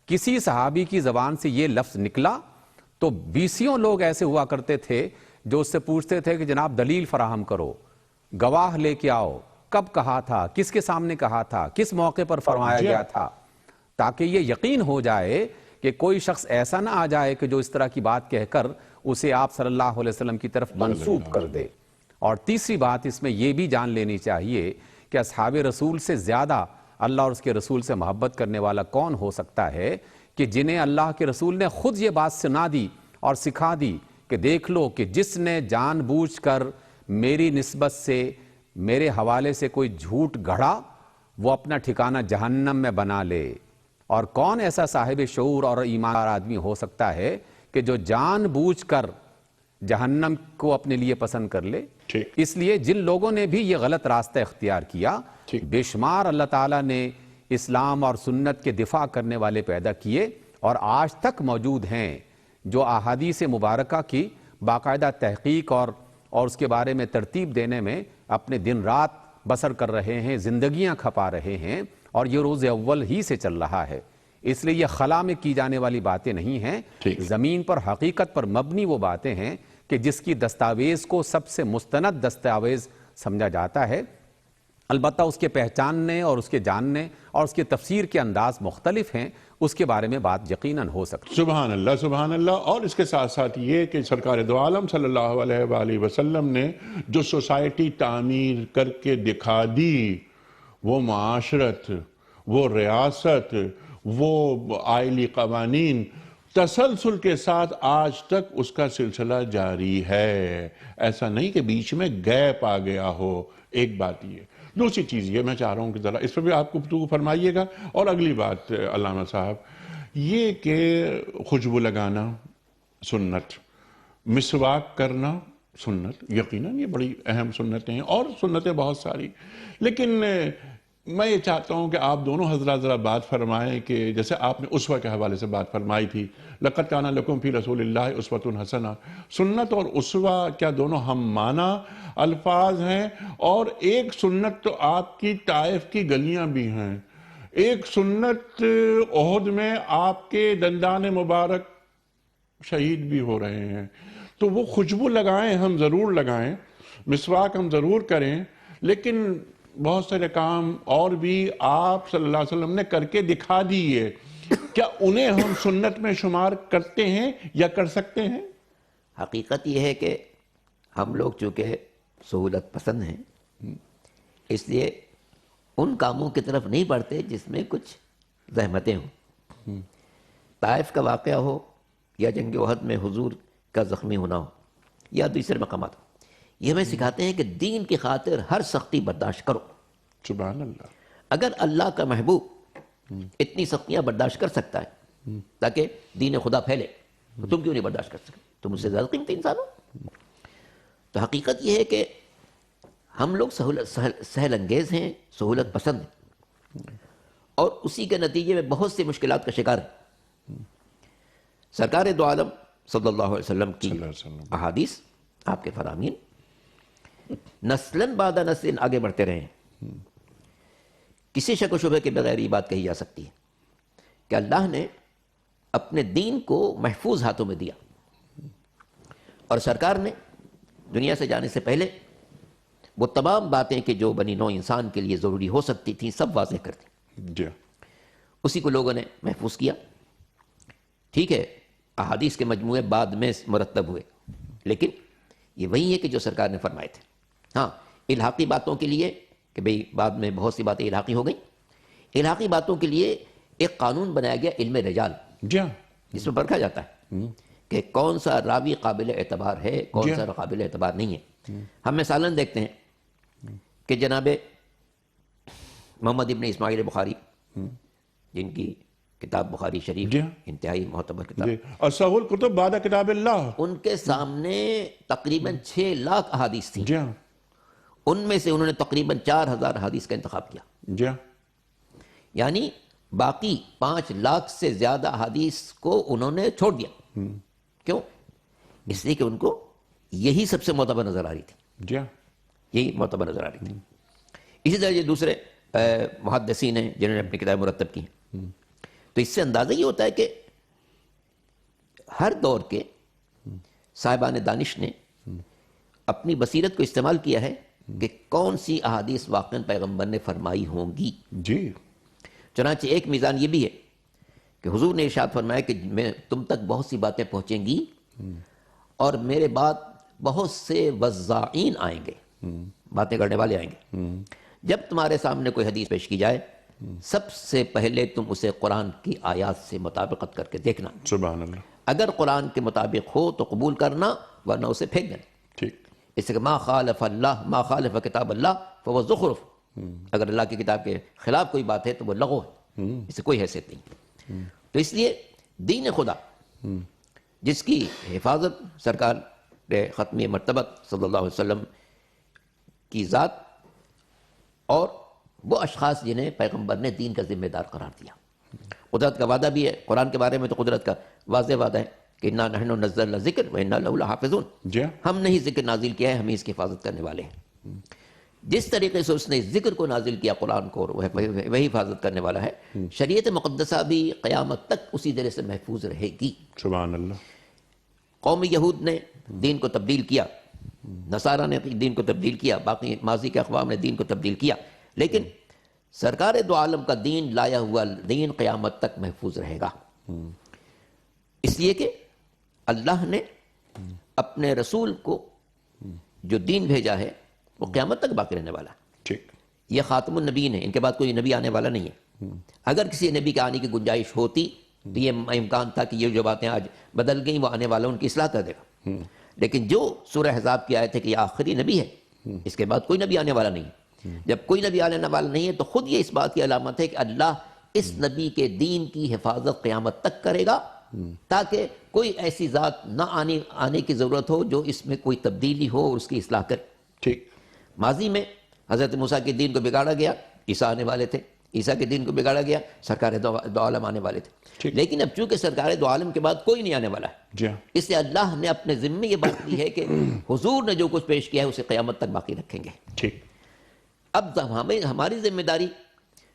کسی صحابی کی زبان سے یہ لفظ نکلا تو 20 لوگ ایسے ہوا کرتے تھے جو اس سے پوچھتے تھے کہ جناب دلیل فراہم کرو، گواہ لے کے آؤ، کب کہا تھا، کس کے سامنے کہا تھا، کس موقع پر فرمایا گیا تھا، تاکہ یہ یقین ہو جائے کہ کوئی شخص ایسا نہ آ جائے کہ جو اس طرح کی بات کہہ کر اسے آپ صلی اللہ علیہ وسلم کی طرف منسوب کر دے. اور تیسری بات اس میں یہ بھی جان لینی چاہیے کہ اصحاب رسول سے زیادہ اللہ اور اس کے رسول سے محبت کرنے والا کون ہو سکتا ہے کہ جنہیں اللہ کے رسول نے خود یہ بات سنا دی اور سکھا دی کہ دیکھ لو کہ جس نے جان بوجھ کر میری نسبت سے، میرے حوالے سے کوئی جھوٹ گھڑا وہ اپنا ٹھکانہ جہنم میں بنا لے. اور کون ایسا صاحب شعور اور ایماندار آدمی ہو سکتا ہے کہ جو جان بوجھ کر جہنم کو اپنے لیے پسند کر لے. اس لیے جن لوگوں نے بھی یہ غلط راستہ اختیار کیا، بے شمار اللہ تعالیٰ نے اسلام اور سنت کے دفاع کرنے والے پیدا کیے اور آج تک موجود ہیں جو احادیث مبارکہ کی باقاعدہ تحقیق اور اس کے بارے میں ترتیب دینے میں اپنے دن رات بسر کر رہے ہیں، زندگیاں کھپا رہے ہیں، اور یہ روز اول ہی سے چل رہا ہے. اس لیے یہ خلا میں کی جانے والی باتیں نہیں ہیں، زمین پر حقیقت پر مبنی وہ باتیں ہیں کہ جس کی دستاویز کو سب سے مستند دستاویز سمجھا جاتا ہے. البتہ اس کے پہچاننے اور اس کے جاننے اور اس کے تفسیر کے انداز مختلف ہیں، اس کے بارے میں بات یقیناً ہو سکتی ہے. سبحان اللہ، سبحان اللہ. اور اس کے ساتھ ساتھ یہ کہ سرکار دو عالم صلی اللہ علیہ وآلہ وسلم نے جو سوسائٹی تعمیر کر کے دکھا دی، وہ معاشرت، وہ ریاست، وہ آئلی قوانین، تسلسل کے ساتھ آج تک اس کا سلسلہ جاری ہے. ایسا نہیں کہ بیچ میں گیپ آ گیا ہو. ایک بات یہ. دوسری چیز یہ میں چاہ رہا ہوں کہ ذرا اس پر بھی آپ گفتگو فرمائیے گا. اور اگلی بات علامہ صاحب یہ کہ خوشبو لگانا سنت، مسواک کرنا سنت، یقیناً یہ بڑی اہم سنتیں ہیں اور سنتیں بہت ساری. لیکن میں یہ چاہتا ہوں کہ آپ دونوں حضرات ذرا بات فرمائیں کہ جیسے آپ نے اسوہ کے حوالے سے بات فرمائی تھی، لَقَدْ كَانَ لَكُمْ فِي رَسُولِ اللَّهِ أُسْوَةٌ حَسَنَةٌ. سنت اور اسوہ کیا دونوں ہم معنی الفاظ ہیں؟ اور ایک سنت تو آپ کی طائف کی گلیاں بھی ہیں، ایک سنت احد میں آپ کے دندان مبارک شہید بھی ہو رہے ہیں. تو وہ خوشبو لگائیں، ہم ضرور لگائیں، مسواک ہم ضرور کریں، لیکن بہت سارے کام اور بھی آپ صلی اللہ علیہ وسلم نے کر کے دکھا دیے. کیا انہیں ہم سنت میں شمار کرتے ہیں یا کر سکتے ہیں؟ حقیقت یہ ہے کہ ہم لوگ چونکہ سہولت پسند ہیں، اس لیے ان کاموں کی طرف نہیں بڑھتے جس میں کچھ زحمتیں ہوں. طائف کا واقعہ ہو یا جنگ احد میں حضور کا زخمی ہونا ہو یا دوسرے مقامات ہو، یہ ہمیں سکھاتے ہیں کہ دین کی خاطر ہر سختی برداشت کرو. سبحان اللہ. اگر اللہ کا محبوب اتنی سختیاں برداشت کر سکتا ہے تاکہ دین خدا پھیلے، تو تم کیوں نہیں برداشت کر سکتے؟ تم اس سے زیادہ قیمتی انسان ہو. تو حقیقت یہ ہے کہ ہم لوگ سہل انگیز ہیں، سہولت پسند ہیں، اور اسی کے نتیجے میں بہت سی مشکلات کا شکار ہیں. سرکار دو عالم صلی اللہ علیہ وسلم کی احادیث، آپ کے فرامین نسلاً بعد نسل آگے بڑھتے رہے ہیں. کسی شک و شبہ کے بغیر یہ بات کہی جا سکتی ہے کہ اللہ نے اپنے دین کو محفوظ ہاتھوں میں دیا، اور سرکار نے دنیا سے جانے سے پہلے وہ تمام باتیں کہ جو بنی نوع انسان کے لیے ضروری ہو سکتی تھیں سب واضح کر دی. اسی کو لوگوں نے محفوظ کیا. ٹھیک ہے، احادیث کے مجموعے بعد میں مرتب ہوئے، لیکن یہ وہی ہے کہ جو سرکار نے فرمائے تھے. ہاں، الحاقی باتوں کے لیے کہ بھئی بعد میں بہت سی باتیں الحاقی ہو گئیں، الحاقی باتوں کے لیے ایک قانون بنایا گیا، علم رجال، جس میں پرکھا جاتا ہے کہ کون سا راوی قابل اعتبار ہے، کون سا قابل اعتبار نہیں ہے. ہم مثالاً دیکھتے ہیں کہ جناب محمد ابن اسماعیل بخاری، جن کی کتاب بخاری شریف انتہائی معتبر کتاب، اصح الکتب بعد کتاب اللہ، ان کے سامنے تقریباً 6 لاکھ احادیث تھیں. ان میں سے انہوں نے تقریباً 4000 احادیث کا انتخاب کیا. یعنی باقی 5 لاکھ سے زیادہ احادیث کو انہوں نے چھوڑ دیا. کیوں؟ اس لیے کہ ان کو یہی سب سے معتبر نظر آ رہی تھی. جی ہاں. یہی معتبر نظر آ رہی تھی. اسی طرح یہ دوسرے محدثین ہیں جنہوں نے اپنی کتاب مرتب کی ہیں. تو اس سے اندازہ یہ ہوتا ہے کہ ہر دور کے صاحبان دانش نے اپنی بصیرت کو استعمال کیا ہے کہ کون سی احادیث واقعاً پیغمبر نے فرمائی ہوں گی. جی. چنانچہ ایک میزان یہ بھی ہے کہ حضور نے ارشاد فرمایا کہ تم تک بہت سی باتیں پہنچیں گی اور میرے بعد بہت سے وضاعین آئیں گے, باتیں کرنے والے آئیں گے. جب تمہارے سامنے کوئی حدیث پیش کی جائے سب سے پہلے تم اسے قرآن کی آیات سے مطابقت کر کے دیکھنا. سبحان اللہ. اگر قرآن کے مطابق ہو تو قبول کرنا, ورنہ اسے پھینک دینا. ٹھیک. اس سے کہ ما خالف کتاب اللہ فهو زخرف. اگر اللہ کی کتاب کے خلاف کوئی بات ہے تو وہ لغو ہے, اس سے کوئی حیثیت نہیں. تو اس لیے دین خدا جس کی حفاظت سرکار ختمی مرتبہ صلی اللہ علیہ وسلم کی ذات اور وہ اشخاص جنہیں پیغمبر نے دین کا ذمہ دار قرار دیا. قدرت کا وعدہ بھی ہے قرآن کے بارے میں, تو قدرت کا واضح وعدہ ہے کہ انا نحن نزلنا الذکر وانا لہ لحافظون. جی. ہم نے ہی ذکر نازل کیا ہے, ہم ہی اس کی حفاظت کرنے والے ہیں. جس طریقے سے اس نے ذکر کو نازل کیا قرآن کو, وہی حفاظت کرنے والا ہے. شریعت مقدسہ بھی قیامت تک اسی طرح سے محفوظ رہے گی. سبحان اللہ. قوم یہود نے دین کو تبدیل کیا, نصارہ نے دین کو تبدیل کیا, باقی ماضی کے اقوام نے دین کو تبدیل کیا, لیکن سرکار دو عالم کا دین, لایا ہوا دین قیامت تک محفوظ رہے گا. اس لیے کہ اللہ نے اپنے رسول کو جو دین بھیجا ہے وہ قیامت تک باقی رہنے والا. ٹھیک. یہ خاتم النبیین ہے, ان کے بعد کوئی نبی آنے والا نہیں ہے. اگر کسی نبی کے آنے کی گنجائش ہوتی تو یہ امکان تھا کہ یہ جو باتیں آج بدل گئیں وہ آنے والا ان کی اصلاح کر دے گا. لیکن جو سورہ احزاب کی آیت ہے کہ یہ آخری نبی ہے, اس کے بعد کوئی نبی آنے والا نہیں. جب کوئی نبی آنے والا نہیں ہے تو خود یہ اس بات کی علامت ہے کہ اللہ اس نبی کے دین کی حفاظت قیامت تک کرے گا, تاکہ کوئی ایسی ذات نہ آنے کی ضرورت ہو جو اس میں کوئی تبدیلی ہو اور اس کی اصلاح کرے. ٹھیک. ماضی میں حضرت موسیٰ کے دین کو بگاڑا گیا, عیسیٰ آنے والے تھے, عیسیٰ کے دین کو بگاڑا گیا, سرکار دو عالم آنے والے تھے. لیکن اب چونکہ سرکار دو عالم کے بعد کوئی نہیں آنے والا ہے, جی ہاں. اس لیے اللہ نے اپنے ذمے یہ بات کی ہے کہ حضور نے جو کچھ پیش کیا ہے اسے قیامت تک باقی رکھیں گے. ٹھیک. اب ہماری ذمہ داری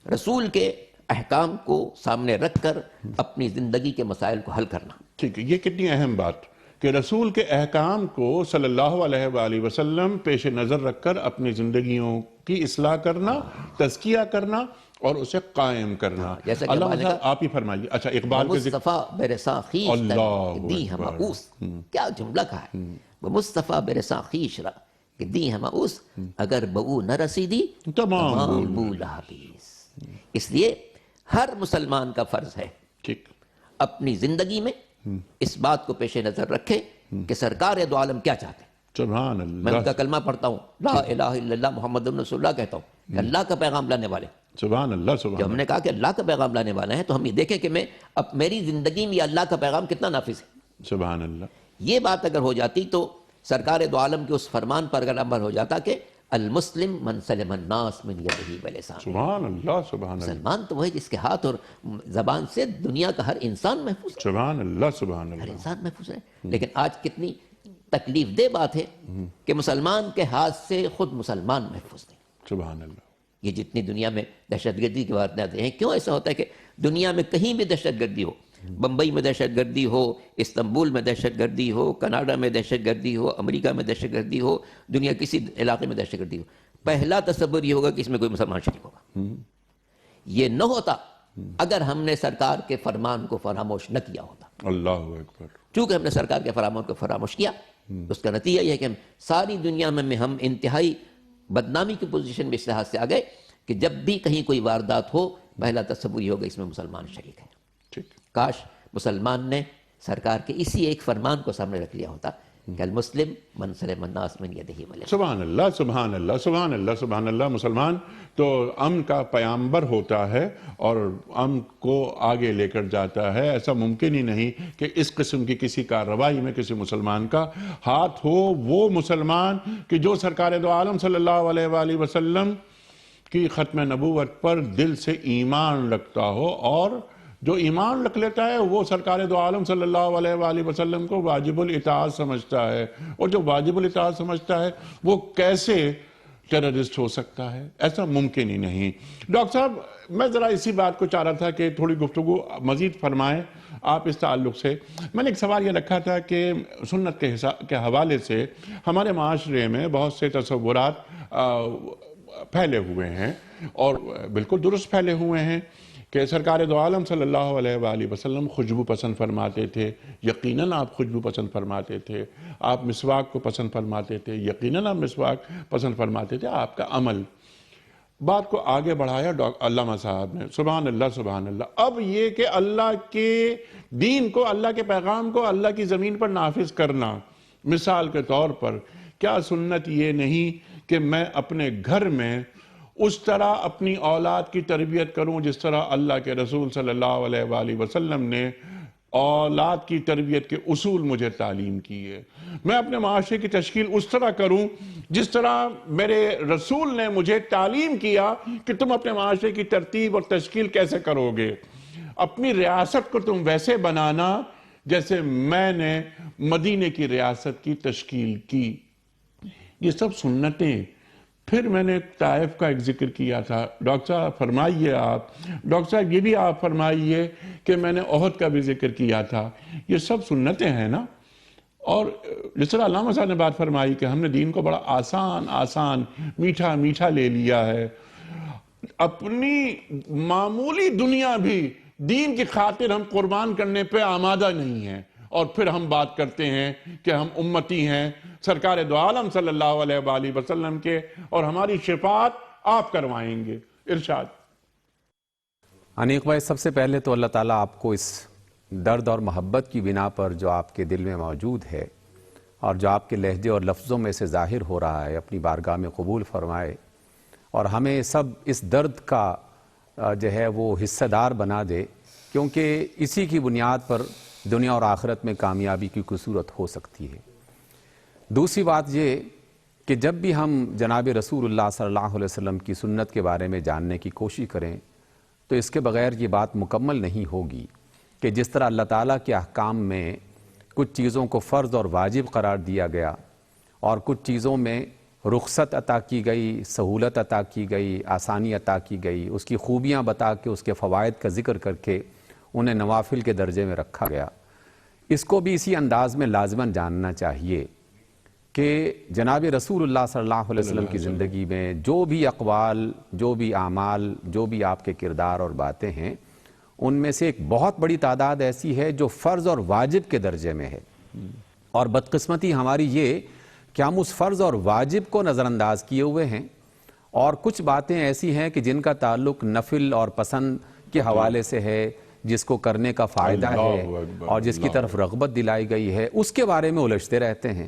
رسول کے احکام کو سامنے رکھ کر اپنی زندگی کے مسائل کو حل کرنا. ٹھیک ہے. یہ کتنی اہم بات کہ رسول کے احکام کو صلی اللہ علیہ وآلہ وسلم پیش نظر رکھ کر اپنی زندگیوں کی اصلاح کرنا, تزکیہ کرنا اور اسے قائم کرنا. جیسا کہ اللہ صاحب آپ ہی فرمائیے. اچھا, اقبال کے ذکر مصطفیٰ برساں خیش دی ہم اوس, کیا جملہ کہا ہے. وہ مصطفیٰ برساں خیش را کہ دی ہم اوس, اگر بہو نہ رسیدی تمام بولا حبیس. اس لیے ہر مسلمان کا فرض ہے ٹھیک اپنی زندگی میں اس بات کو پیش نظر رکھے کہ سرکار دو عالم کیا چاہتے ہیں. سبحان میں ان اللہ. کا کلمہ پڑھتا ہوں, لا الہ الا اللہ محمد رسول اللہ کہتا ہوں کہ اللہ کا پیغام لانے والے. سبحان اللہ. سبحان جب ہم نے کہا کہ اللہ کا پیغام لانے والا ہے تو ہم یہ دیکھیں کہ میں اب میری زندگی میں یہ اللہ کا پیغام کتنا نافذ ہے. سبحان اللہ. یہ بات اگر ہو جاتی تو سرکار دو عالم کے اس فرمان پر اگر عمل ہو جاتا کہ المسلم من سلم الناس من یدہ ولسانہ. سبحان اللہ. سبحان اللہ. مسلمان تو وہ ہے جس کے ہاتھ اور زبان سے دنیا کا ہر انسان محفوظ ہے. سبحان اللہ. سبحان ہر اللہ. انسان محفوظ ہے. لیکن آج کتنی تکلیف دہ بات ہے کہ مسلمان کے ہاتھ سے خود مسلمان محفوظ نہیں. سبحان اللہ. یہ جتنی دنیا میں دہشت گردی کی وارداتیں ہیں, کیوں ایسا ہوتا ہے کہ دنیا میں کہیں بھی دہشت گردی ہو, بمبئی میں دہشت گردی ہو, استنبول میں دہشت گردی ہو, کینیڈا میں دہشت گردی ہو, امریکہ میں دہشت گردی ہو, دنیا کسی علاقے میں دہشت گردی ہو, پہلا تصور یہ ہوگا کہ اس میں کوئی مسلمان شریک ہوگا. یہ نہ ہوتا اگر ہم نے سرکار کے فرمان کو فراموش نہ کیا ہوتا. اللہ اکبر. چونکہ ہم نے سرکار کے فرمان کو فراموش کیا, اس کا نتیجہ یہ ہے کہ ہم ساری دنیا میں ہم انتہائی بدنامی کی پوزیشن میں اس لحاظ سے آ گئے کہ جب بھی کہیں کوئی واردات ہو پہلا تصور یہ ہوگا اس میں مسلمان شریک ہے. ٹھیک. کاش مسلمان نے سرکار کے اسی ایک فرمان کو سامنے رکھ لیا ہوتا کہ المسلم من سلم الناس من یدہ ولسانہ. سبحان اللہ. سبحان اللہ. سبحان اللہ. سبحان اللہ. مسلمان تو امن کا پیامبر ہوتا ہے اور امن کو آگے لے کر جاتا ہے. ایسا ممکن ہی نہیں کہ اس قسم کی کسی کارروائی میں کسی مسلمان کا ہاتھ ہو. وہ مسلمان کہ جو سرکار دو عالم صلی اللہ علیہ وآلہ وسلم کہ ختم نبوت پر دل سے ایمان رکھتا ہو، اور جو ایمان رکھ لیتا ہے وہ سرکار دو عالم صلی اللہ علیہ وآلہ وسلم کو واجب الاطاعت سمجھتا ہے، اور جو واجب الاطاعت سمجھتا ہے وہ کیسے ٹیررسٹ ہو سکتا ہے؟ ایسا ممکن ہی نہیں۔ ڈاکٹر صاحب، میں ذرا اسی بات کو چاہ رہا تھا کہ تھوڑی گفتگو مزید فرمائیں آپ اس تعلق سے۔ میں نے ایک سوال یہ رکھا تھا کہ سنت کے حوالے سے ہمارے معاشرے میں بہت سے تصورات پھیلے ہوئے ہیں، اور بالکل درست پھیلے ہوئے ہیں، کہ سرکار دو عالم صلی اللہ علیہ وآلہ وسلم خوشبو پسند فرماتے تھے، یقیناً آپ خوشبو پسند فرماتے تھے، آپ مسواک کو پسند فرماتے تھے، یقیناً آپ مسواک پسند فرماتے تھے، آپ کا عمل۔ بات کو آگے بڑھایا علامہ صاحب نے، سبحان اللہ سبحان اللہ۔ اب یہ کہ اللہ کے دین کو، اللہ کے پیغام کو اللہ کی زمین پر نافذ کرنا، مثال کے طور پر کیا سنت یہ نہیں کہ میں اپنے گھر میں اس طرح اپنی اولاد کی تربیت کروں جس طرح اللہ کے رسول صلی اللہ علیہ وآلہ وسلم نے اولاد کی تربیت کے اصول مجھے تعلیم کیے؟ میں اپنے معاشرے کی تشکیل اس طرح کروں جس طرح میرے رسول نے مجھے تعلیم کیا کہ تم اپنے معاشرے کی ترتیب اور تشکیل کیسے کرو گے، اپنی ریاست کو تم ویسے بنانا جیسے میں نے مدینے کی ریاست کی تشکیل کی۔ یہ سب سنتیں۔ پھر میں نے طائف کا ایک ذکر کیا تھا، ڈاکٹر صاحب فرمائیے آپ، ڈاکٹر صاحب یہ بھی آپ فرمائیے کہ میں نے احد کا بھی ذکر کیا تھا۔ یہ سب سنتیں ہیں نا؟ اور جس طرح علامہ صاحب نے بات فرمائی کہ ہم نے دین کو بڑا آسان میٹھا میٹھا لے لیا ہے، اپنی معمولی دنیا بھی دین کی خاطر ہم قربان کرنے پہ آمادہ نہیں ہیں، اور پھر ہم بات کرتے ہیں کہ ہم امتی ہیں سرکار دو عالم صلی اللہ علیہ وآلہ وسلم کے، اور ہماری شفاعت آپ کروائیں گے۔ ارشاد۔ انیق بھائی، سب سے پہلے تو اللہ تعالیٰ آپ کو اس درد اور محبت کی بنا پر جو آپ کے دل میں موجود ہے اور جو آپ کے لہجے اور لفظوں میں سے ظاہر ہو رہا ہے، اپنی بارگاہ میں قبول فرمائے، اور ہمیں سب اس درد کا جو ہے وہ حصہ دار بنا دے، کیونکہ اسی کی بنیاد پر دنیا اور آخرت میں کامیابی کی کوئی صورت ہو سکتی ہے۔ دوسری بات یہ کہ جب بھی ہم جناب رسول اللہ صلی اللہ علیہ وسلم کی سنت کے بارے میں جاننے کی کوشش کریں تو اس کے بغیر یہ بات مکمل نہیں ہوگی کہ جس طرح اللہ تعالیٰ کے احکام میں کچھ چیزوں کو فرض اور واجب قرار دیا گیا، اور کچھ چیزوں میں رخصت عطا کی گئی، سہولت عطا کی گئی، آسانی عطا کی گئی، اس کی خوبیاں بتا کے اس کے فوائد کا ذکر کر کے انہیں نوافل کے درجے میں رکھا گیا، اس کو بھی اسی انداز میں لازماً جاننا چاہیے کہ جناب رسول اللہ صلی اللہ علیہ وسلم کی زندگی میں جو بھی اقوال، جو بھی اعمال، جو بھی آپ کے کردار اور باتیں ہیں، ان میں سے ایک بہت بڑی تعداد ایسی ہے جو فرض اور واجب کے درجے میں ہے، اور بدقسمتی ہماری یہ کہ ہم اس فرض اور واجب کو نظر انداز کیے ہوئے ہیں، اور کچھ باتیں ایسی ہیں کہ جن کا تعلق نفل اور پسند کے حوالے سے ہے، جس کو کرنے کا فائدہ ہے اور جس کی طرف رغبت دلائی گئی ہے، اس کے بارے میں الجھتے رہتے ہیں۔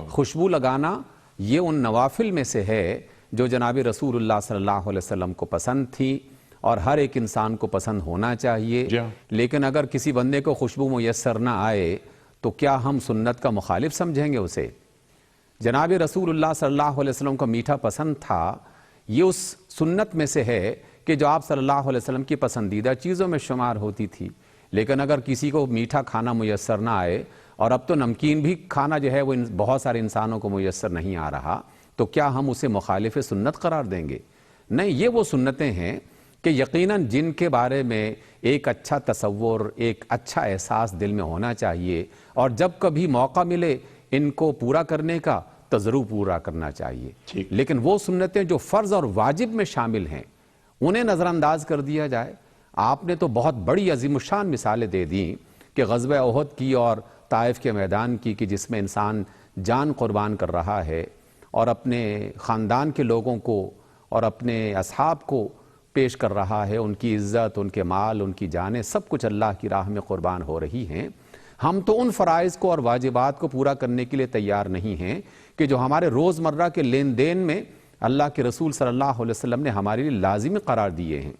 خوشبو لگانا یہ ان نوافل میں سے ہے جو جناب رسول اللہ صلی اللہ علیہ وسلم کو پسند تھی، اور ہر ایک انسان کو پسند ہونا چاہیے، لیکن اگر کسی بندے کو خوشبو میسر نہ آئے تو کیا ہم سنت کا مخالف سمجھیں گے اسے؟ جناب رسول اللہ صلی اللہ علیہ وسلم کو میٹھا پسند تھا، یہ اس سنت میں سے ہے کہ جو آپ صلی اللہ علیہ وسلم کی پسندیدہ چیزوں میں شمار ہوتی تھی، لیکن اگر کسی کو میٹھا کھانا میسر نہ آئے، اور اب تو نمکین بھی کھانا جو ہے وہ بہت سارے انسانوں کو میسر نہیں آ رہا، تو کیا ہم اسے مخالف سنت قرار دیں گے؟ نہیں، یہ وہ سنتیں ہیں کہ یقیناً جن کے بارے میں ایک اچھا تصور، ایک اچھا احساس دل میں ہونا چاہیے، اور جب کبھی موقع ملے ان کو پورا کرنے کا تو ضرور پورا کرنا چاہیے۔ لیکن وہ سنتیں جو فرض اور واجب میں شامل ہیں انہیں نظر انداز کر دیا جائے۔ آپ نے تو بہت بڑی عظیم الشان مثالیں دے دیں کہ غزوہ احد کی اور طائف کے میدان کی، کہ جس میں انسان جان قربان کر رہا ہے اور اپنے خاندان کے لوگوں کو اور اپنے اصحاب کو پیش کر رہا ہے، ان کی عزت، ان کے مال، ان کی جانیں، سب کچھ اللہ کی راہ میں قربان ہو رہی ہیں۔ ہم تو ان فرائض کو اور واجبات کو پورا کرنے کے لیے تیار نہیں ہیں کہ جو ہمارے روزمرہ کے لین دین میں اللہ کے رسول صلی اللہ علیہ وسلم نے ہمارے لیے لازمی قرار دیے ہیں۔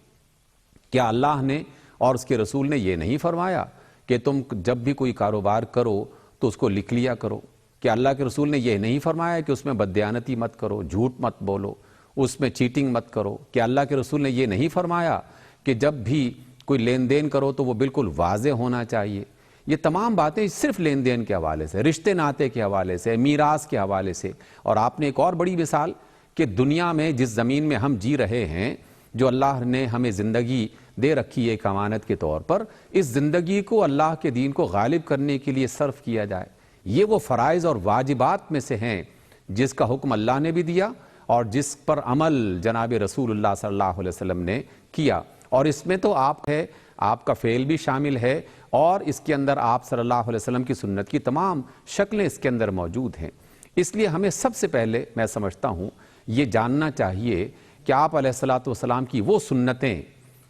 کیا اللہ نے اور اس کے رسول نے یہ نہیں فرمایا کہ تم جب بھی کوئی کاروبار کرو تو اس کو لکھ لیا کرو؟ کیا اللہ کے رسول نے یہ نہیں فرمایا کہ اس میں بددیانتی مت کرو، جھوٹ مت بولو، اس میں چیٹنگ مت کرو. کہ اللہ کے رسول نے یہ نہیں فرمایا کہ جب بھی کوئی لین دین کرو تو وہ بالکل واضح ہونا چاہیے؟ یہ تمام باتیں صرف لین دین کے حوالے سے، رشتے ناطے کے حوالے سے، میراث کے حوالے سے. اور آپ نے ایک اور بڑی مثال کہ دنیا میں جس زمین میں ہم جی رہے ہیں، جو اللہ نے ہمیں زندگی دے رکھی ہے ایک امانت کے طور پر، اس زندگی کو اللہ کے دین کو غالب کرنے کے لیے صرف کیا جائے. یہ وہ فرائض اور واجبات میں سے ہیں جس کا حکم اللہ نے بھی دیا اور جس پر عمل جناب رسول اللہ صلی اللہ علیہ وسلم نے کیا. اور اس میں تو آپ کا فعل بھی شامل ہے، اور اس کے اندر آپ صلی اللہ علیہ وسلم کی سنت کی تمام شکلیں اس کے اندر موجود ہیں. اس لیے ہمیں سب سے پہلے میں سمجھتا ہوں یہ جاننا چاہیے کہ آپ علیہ الصلوۃ والسلام کی وہ سنتیں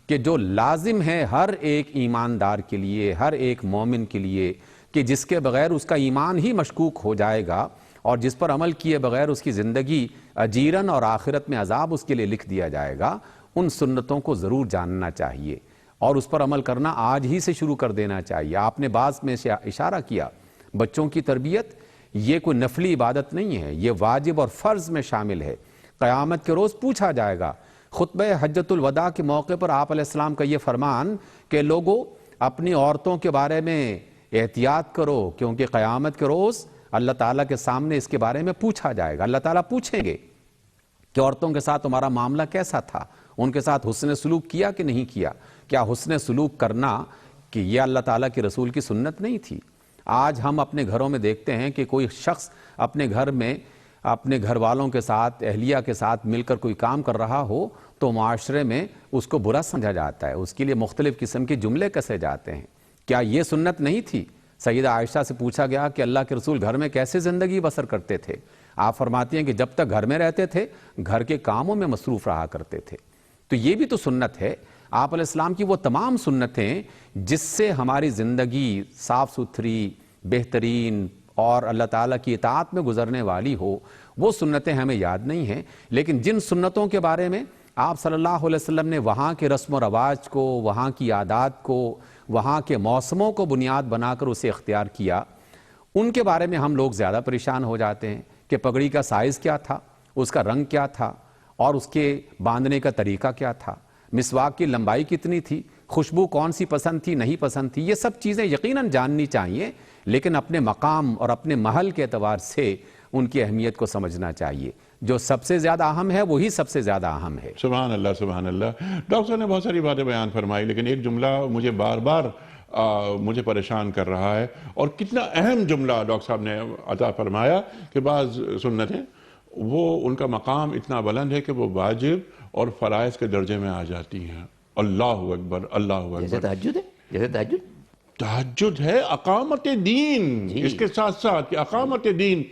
کہ جو لازم ہیں ہر ایک ایماندار کے لیے، ہر ایک مومن کے لیے، کہ جس کے بغیر اس کا ایمان ہی مشکوک ہو جائے گا اور جس پر عمل کیے بغیر اس کی زندگی اجیرن اور آخرت میں عذاب اس کے لیے لکھ دیا جائے گا، ان سنتوں کو ضرور جاننا چاہیے اور اس پر عمل کرنا آج ہی سے شروع کر دینا چاہیے. آپ نے بعض میں سے اشارہ کیا، بچوں کی تربیت یہ کوئی نفلی عبادت نہیں ہے، یہ واجب اور فرض میں شامل ہے. قیامت کے روز پوچھا جائے گا. خطبہ حجۃ الوداع کے موقع پر آپ علیہ السلام کا یہ فرمان کہ لوگوں اپنی عورتوں کے بارے میں احتیاط کرو، کیونکہ قیامت کے روز اللہ تعالیٰ کے سامنے اس کے بارے میں پوچھا جائے گا. اللہ تعالیٰ پوچھیں گے کہ عورتوں کے ساتھ تمہارا معاملہ کیسا تھا، ان کے ساتھ حسن سلوک کیا کہ نہیں کیا؟ کیا حسن سلوک کرنا کہ یہ اللہ تعالیٰ کے رسول کی سنت نہیں تھی؟ آج ہم اپنے گھروں میں دیکھتے ہیں کہ کوئی شخص اپنے گھر میں اپنے گھر والوں کے ساتھ، اہلیہ کے ساتھ مل کر کوئی کام کر رہا ہو تو معاشرے میں اس کو برا سمجھا جاتا ہے، اس کے لیے مختلف قسم کے جملے کسے جاتے ہیں. کیا یہ سنت نہیں تھی؟ سیدہ عائشہ سے پوچھا گیا کہ اللہ کے رسول گھر میں کیسے زندگی بسر کرتے تھے؟ آپ فرماتی ہیں کہ جب تک گھر میں رہتے تھے گھر کے کاموں میں مصروف رہا کرتے تھے. تو یہ بھی تو سنت ہے. آپ علیہ السلام کی وہ تمام سنتیں جس سے ہماری زندگی صاف ستھری، بہترین اور اللہ تعالیٰ کی اطاعت میں گزرنے والی ہو، وہ سنتیں ہمیں یاد نہیں ہیں. لیکن جن سنتوں کے بارے میں آپ صلی اللہ علیہ وسلم نے وہاں کے رسم و رواج کو، وہاں کی عادات کو، وہاں کے موسموں کو بنیاد بنا کر اسے اختیار کیا، ان کے بارے میں ہم لوگ زیادہ پریشان ہو جاتے ہیں کہ پگڑی کا سائز کیا تھا، اس کا رنگ کیا تھا، اور اس کے باندھنے کا طریقہ کیا تھا، مسواک کی لمبائی کتنی تھی، خوشبو کون سی پسند تھی نہیں پسند تھی. یہ سب چیزیں یقیناً جاننی چاہیے، لیکن اپنے مقام اور اپنے محل کے اعتبار سے ان کی اہمیت کو سمجھنا چاہیے. جو سب سے زیادہ اہم ہے وہی سب سے زیادہ اہم ہے. سبحان اللہ سبحان اللہ. ڈاکٹر صاحب نے بہت ساری باتیں بیان فرمائی، لیکن ایک جملہ مجھے بار بار مجھے پریشان کر رہا ہے، اور کتنا اہم جملہ ڈاکٹر صاحب نے عطا فرمایا کہ بعض سنتیں وہ ان کا مقام اتنا بلند ہے کہ وہ واجب اور فرائض کے درجے میں آ جاتی ہیں. اللہ اکبر اللہ جیسے اکبر. تہجد ہے، جیسے تہجد تہجد ہے اقامت دین، اس کے ساتھ ساتھ کہ اقامت دین.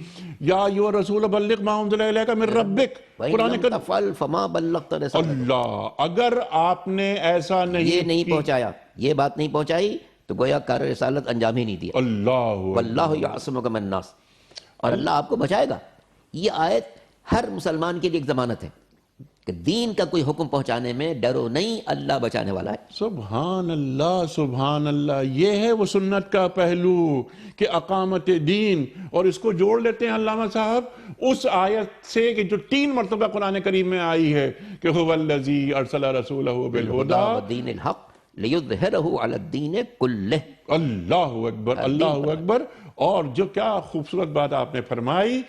یا ایھا رسول بلغ ما انزل الیک من ربک، وَإِن قرآن لَمْ تَفْعَلْ فَمَا بَلَّغْتَ رِسَالَتَهُ. اللہ، اگر آپ نے ایسا یہ نہیں کی، پہنچایا، یہ بات نہیں پہنچائی تو گویا کار رسالت انجام ہی نہیں دیا. اللہ واللہ یعصمک من الناس، اور اللہ آپ کو بچائے گا. یہ آیت ہر مسلمان کے لیے ایک ضمانت ہے کہ دین کا کوئی حکم پہنچانے میں ڈرو نہیں، اللہ بچانے والا ہے. سبحان اللہ سبحان اللہ. یہ ہے وہ سنت کا پہلو کہ اقامت دین. اور اس کو جوڑ لیتے ہیں علامہ صاحب اس آیت سے کہ جو 3 مرتبہ قرآن کریم میں آئی ہے کہ هو الذی ارسل رسولہ بالہدی ودین الحق لیظہرہ علی الدین کلہ. اللہ اکبر اللہ اکبر. اور جو کیا خوبصورت بات آپ نے فرمائی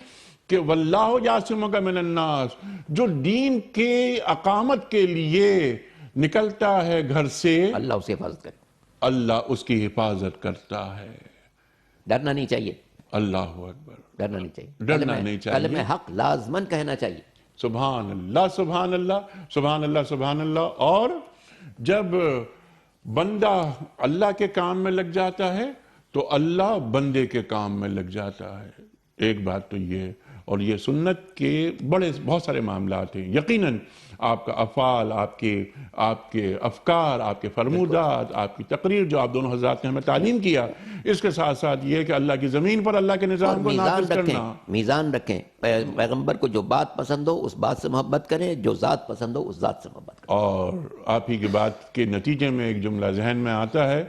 کہ واللہ یعصمک من الناس، جو دین کے اقامت کے لیے نکلتا ہے گھر سے، اللہ اسے حفاظت کرے، اللہ اس کی حفاظت کرتا ہے. ڈرنا نہیں چاہیے، اللہ اکبر. ڈرنا نہیں چاہیے، ڈرنا نہیں چاہیے. کلمہ حق لازماً کہنا چاہیے. سبحان اللہ سبحان اللہ سبحان اللہ سبحان اللہ. اور جب بندہ اللہ کے کام میں لگ جاتا ہے تو اللہ بندے کے کام میں لگ جاتا ہے. ایک بات تو یہ، اور یہ سنت کے بہت سارے معاملات ہیں. یقیناً آپ کا افعال، آپ کے افکار، آپ کے فرمودات، آپ کی تقریر جو آپ دونوں حضرات نے ہمیں تعلیم کیا، اس کے ساتھ ساتھ یہ کہ اللہ کی زمین پر اللہ کے نظام کو نافذ کرنا. میزان رکھیں، پیغمبر کو جو بات پسند ہو اس بات سے محبت کریں، جو ذات پسند ہو اس ذات سے محبت کریں. اور آپ ہی کی بات کے نتیجے میں ایک جملہ ذہن میں آتا ہے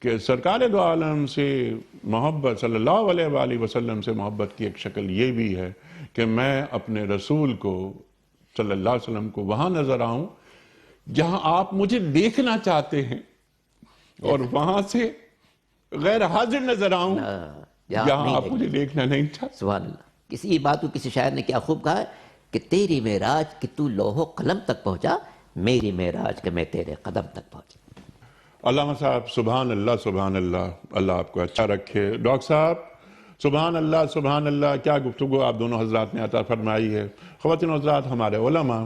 کہ سرکار دو عالم سے محبت، صلی اللہ علیہ وآلہ وسلم سے محبت کی ایک شکل یہ بھی ہے کہ میں اپنے رسول کو صلی اللہ علیہ وسلم کو وہاں نظر آؤں جہاں آپ مجھے دیکھنا چاہتے ہیں، اور وہاں سے غیر حاضر نظر آؤں جہاں آپ مجھے دیکھنا نہیں چاہتے۔ سبحان اللہ۔ کسی بات کو کسی شاعر نے کیا خوب کہا ہے کہ تیری معراج کہ تو لوح و قلم تک پہنچا، میری معراج کہ میں تیرے قدم تک پہنچا۔ علامہ صاحب سبحان اللہ سبحان اللہ، اللہ آپ کو اچھا رکھے۔ ڈاکٹر صاحب سبحان اللہ، کیا گفتگو آپ دونوں حضرات نے عطا فرمائی ہے۔ خواتین حضرات، ہمارے علماء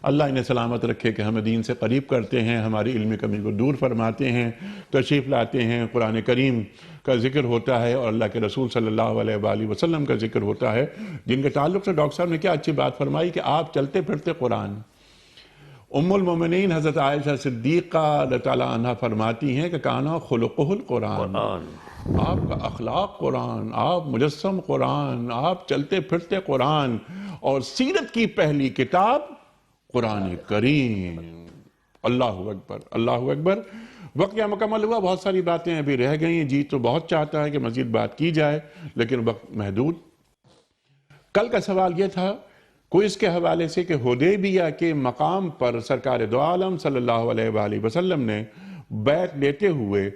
اللہ انہیں سلامت رکھے کہ ہمیں دین سے قریب کرتے ہیں، ہماری علمی کمی کو دور فرماتے ہیں، تشریف لاتے ہیں، قرآن کریم کا ذکر ہوتا ہے اور اللہ کے رسول صلی اللہ علیہ وآلہ وسلم کا ذکر ہوتا ہے، جن کے تعلق سے ڈاکٹر صاحب نے کیا اچھی بات فرمائی کہ آپ چلتے پھرتے قرآن۔ ام المومنین حضرت عائشہ صدیقہ رضی اللہ عنہ فرماتی ہیں کہ کانا خلقہ القرآن، آپ کا اخلاق قرآن، آپ مجسم قرآن، آپ چلتے پھرتے قرآن، اور سیرت کی پہلی کتاب قرآن کریم۔ اللہ اکبر، اللہ اکبر۔ وقت کیا مکمل ہوا، بہت ساری باتیں ابھی رہ گئی ہیں، جی تو بہت چاہتا ہے کہ مزید بات کی جائے لیکن وقت محدود۔ کل کا سوال یہ تھا کوئز کے حوالے سے کہ حدیبیہ کے مقام پر سرکار دو عالم صلی اللہ علیہ وآلہ وسلم نے بیعت لیتے ہوئے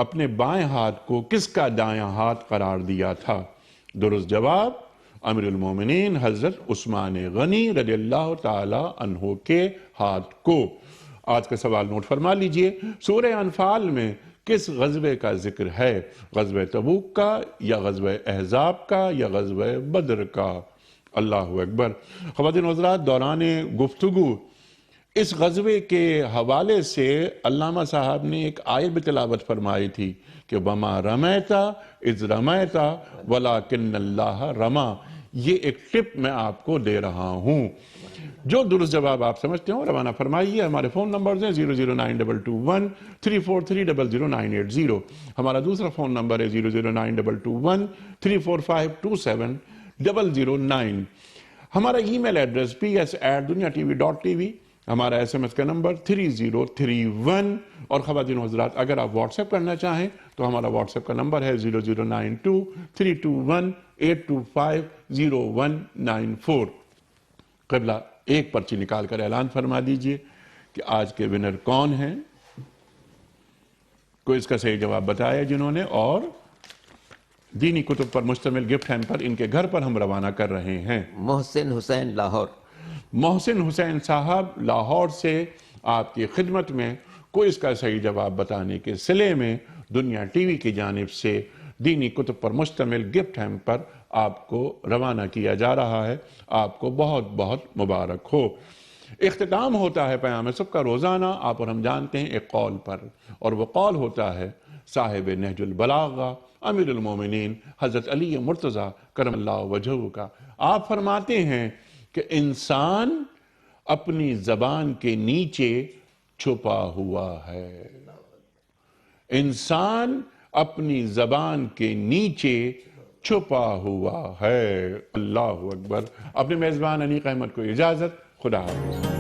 اپنے بائیں ہاتھ کو کس کا دایاں ہاتھ قرار دیا تھا؟ درست جواب امیر المومنین حضرت عثمان غنی رضی اللہ تعالی عنہ کے ہاتھ کو۔ آج کا سوال نوٹ فرما لیجئے، سورہ انفال میں کس غزوے کا ذکر ہے؟ غزوہ تبوک کا یا غزوہ احزاب کا یا غزوہ بدر کا؟ اللہ اکبر۔ خواتین و حضرات، دوران گفتگو اس غزوے کے حوالے سے علامہ صاحب نے ایک آیت بھی تلاوت فرمائی تھی کہ وَمَا رَمَيْتَ اِذْ رَمَيْتَ وَلَكِنَّ اللَّهَ رَمَا۔ یہ ایک ٹپ میں آپ کو دے رہا ہوں، جو درست جواب آپ سمجھتے ہوں روانہ فرمائیے۔ ہمارے فون نمبرز ہیں 00921 343 ہمارا دوسرا فون نمبر ہے 00921 3452709۔ ہمارا ای میل ایڈریس ps@duniatv.tv، ہمارا SMS کا نمبر 3031، اور خواتین و حضرات اگر آپ واٹس ایپ کرنا چاہیں تو ہمارا واٹس ایپ کا نمبر ہے 0092 321 825 قبلہ ایک پرچی نکال کر اعلان فرما دیجئے کہ آج کے ونر کون ہیں، کوئی اس کا صحیح جواب بتایا جنہوں نے، اور دینی کتب پر مشتمل گفٹ ہیمپر ان کے گھر پر ہم روانہ کر رہے ہیں۔ محسن حسین لاہور۔ محسن حسین صاحب لاہور سے آپ کی خدمت میں کوئی اس کا صحیح جواب بتانے کے صلے میں دنیا ٹی وی کی جانب سے دینی کتب پر مشتمل گفٹ ہیمپر آپ کو روانہ کیا جا رہا ہے۔ آپ کو بہت بہت مبارک ہو۔ اختتام ہوتا ہے پیام صبح کا روزانہ آپ اور ہم جانتے ہیں ایک قول پر، اور وہ قول ہوتا ہے صاحب نہج البلاغہ امیر المومنین حضرت علی مرتضیٰ کرم اللہ وجہہ کا۔ آپ فرماتے ہیں کہ انسان اپنی زبان کے نیچے چھپا ہوا ہے، انسان اپنی زبان کے نیچے چھپا ہوا ہے۔ اللہ اکبر۔ اپنے میزبان انیق احمد کو اجازت، خدا حافظ۔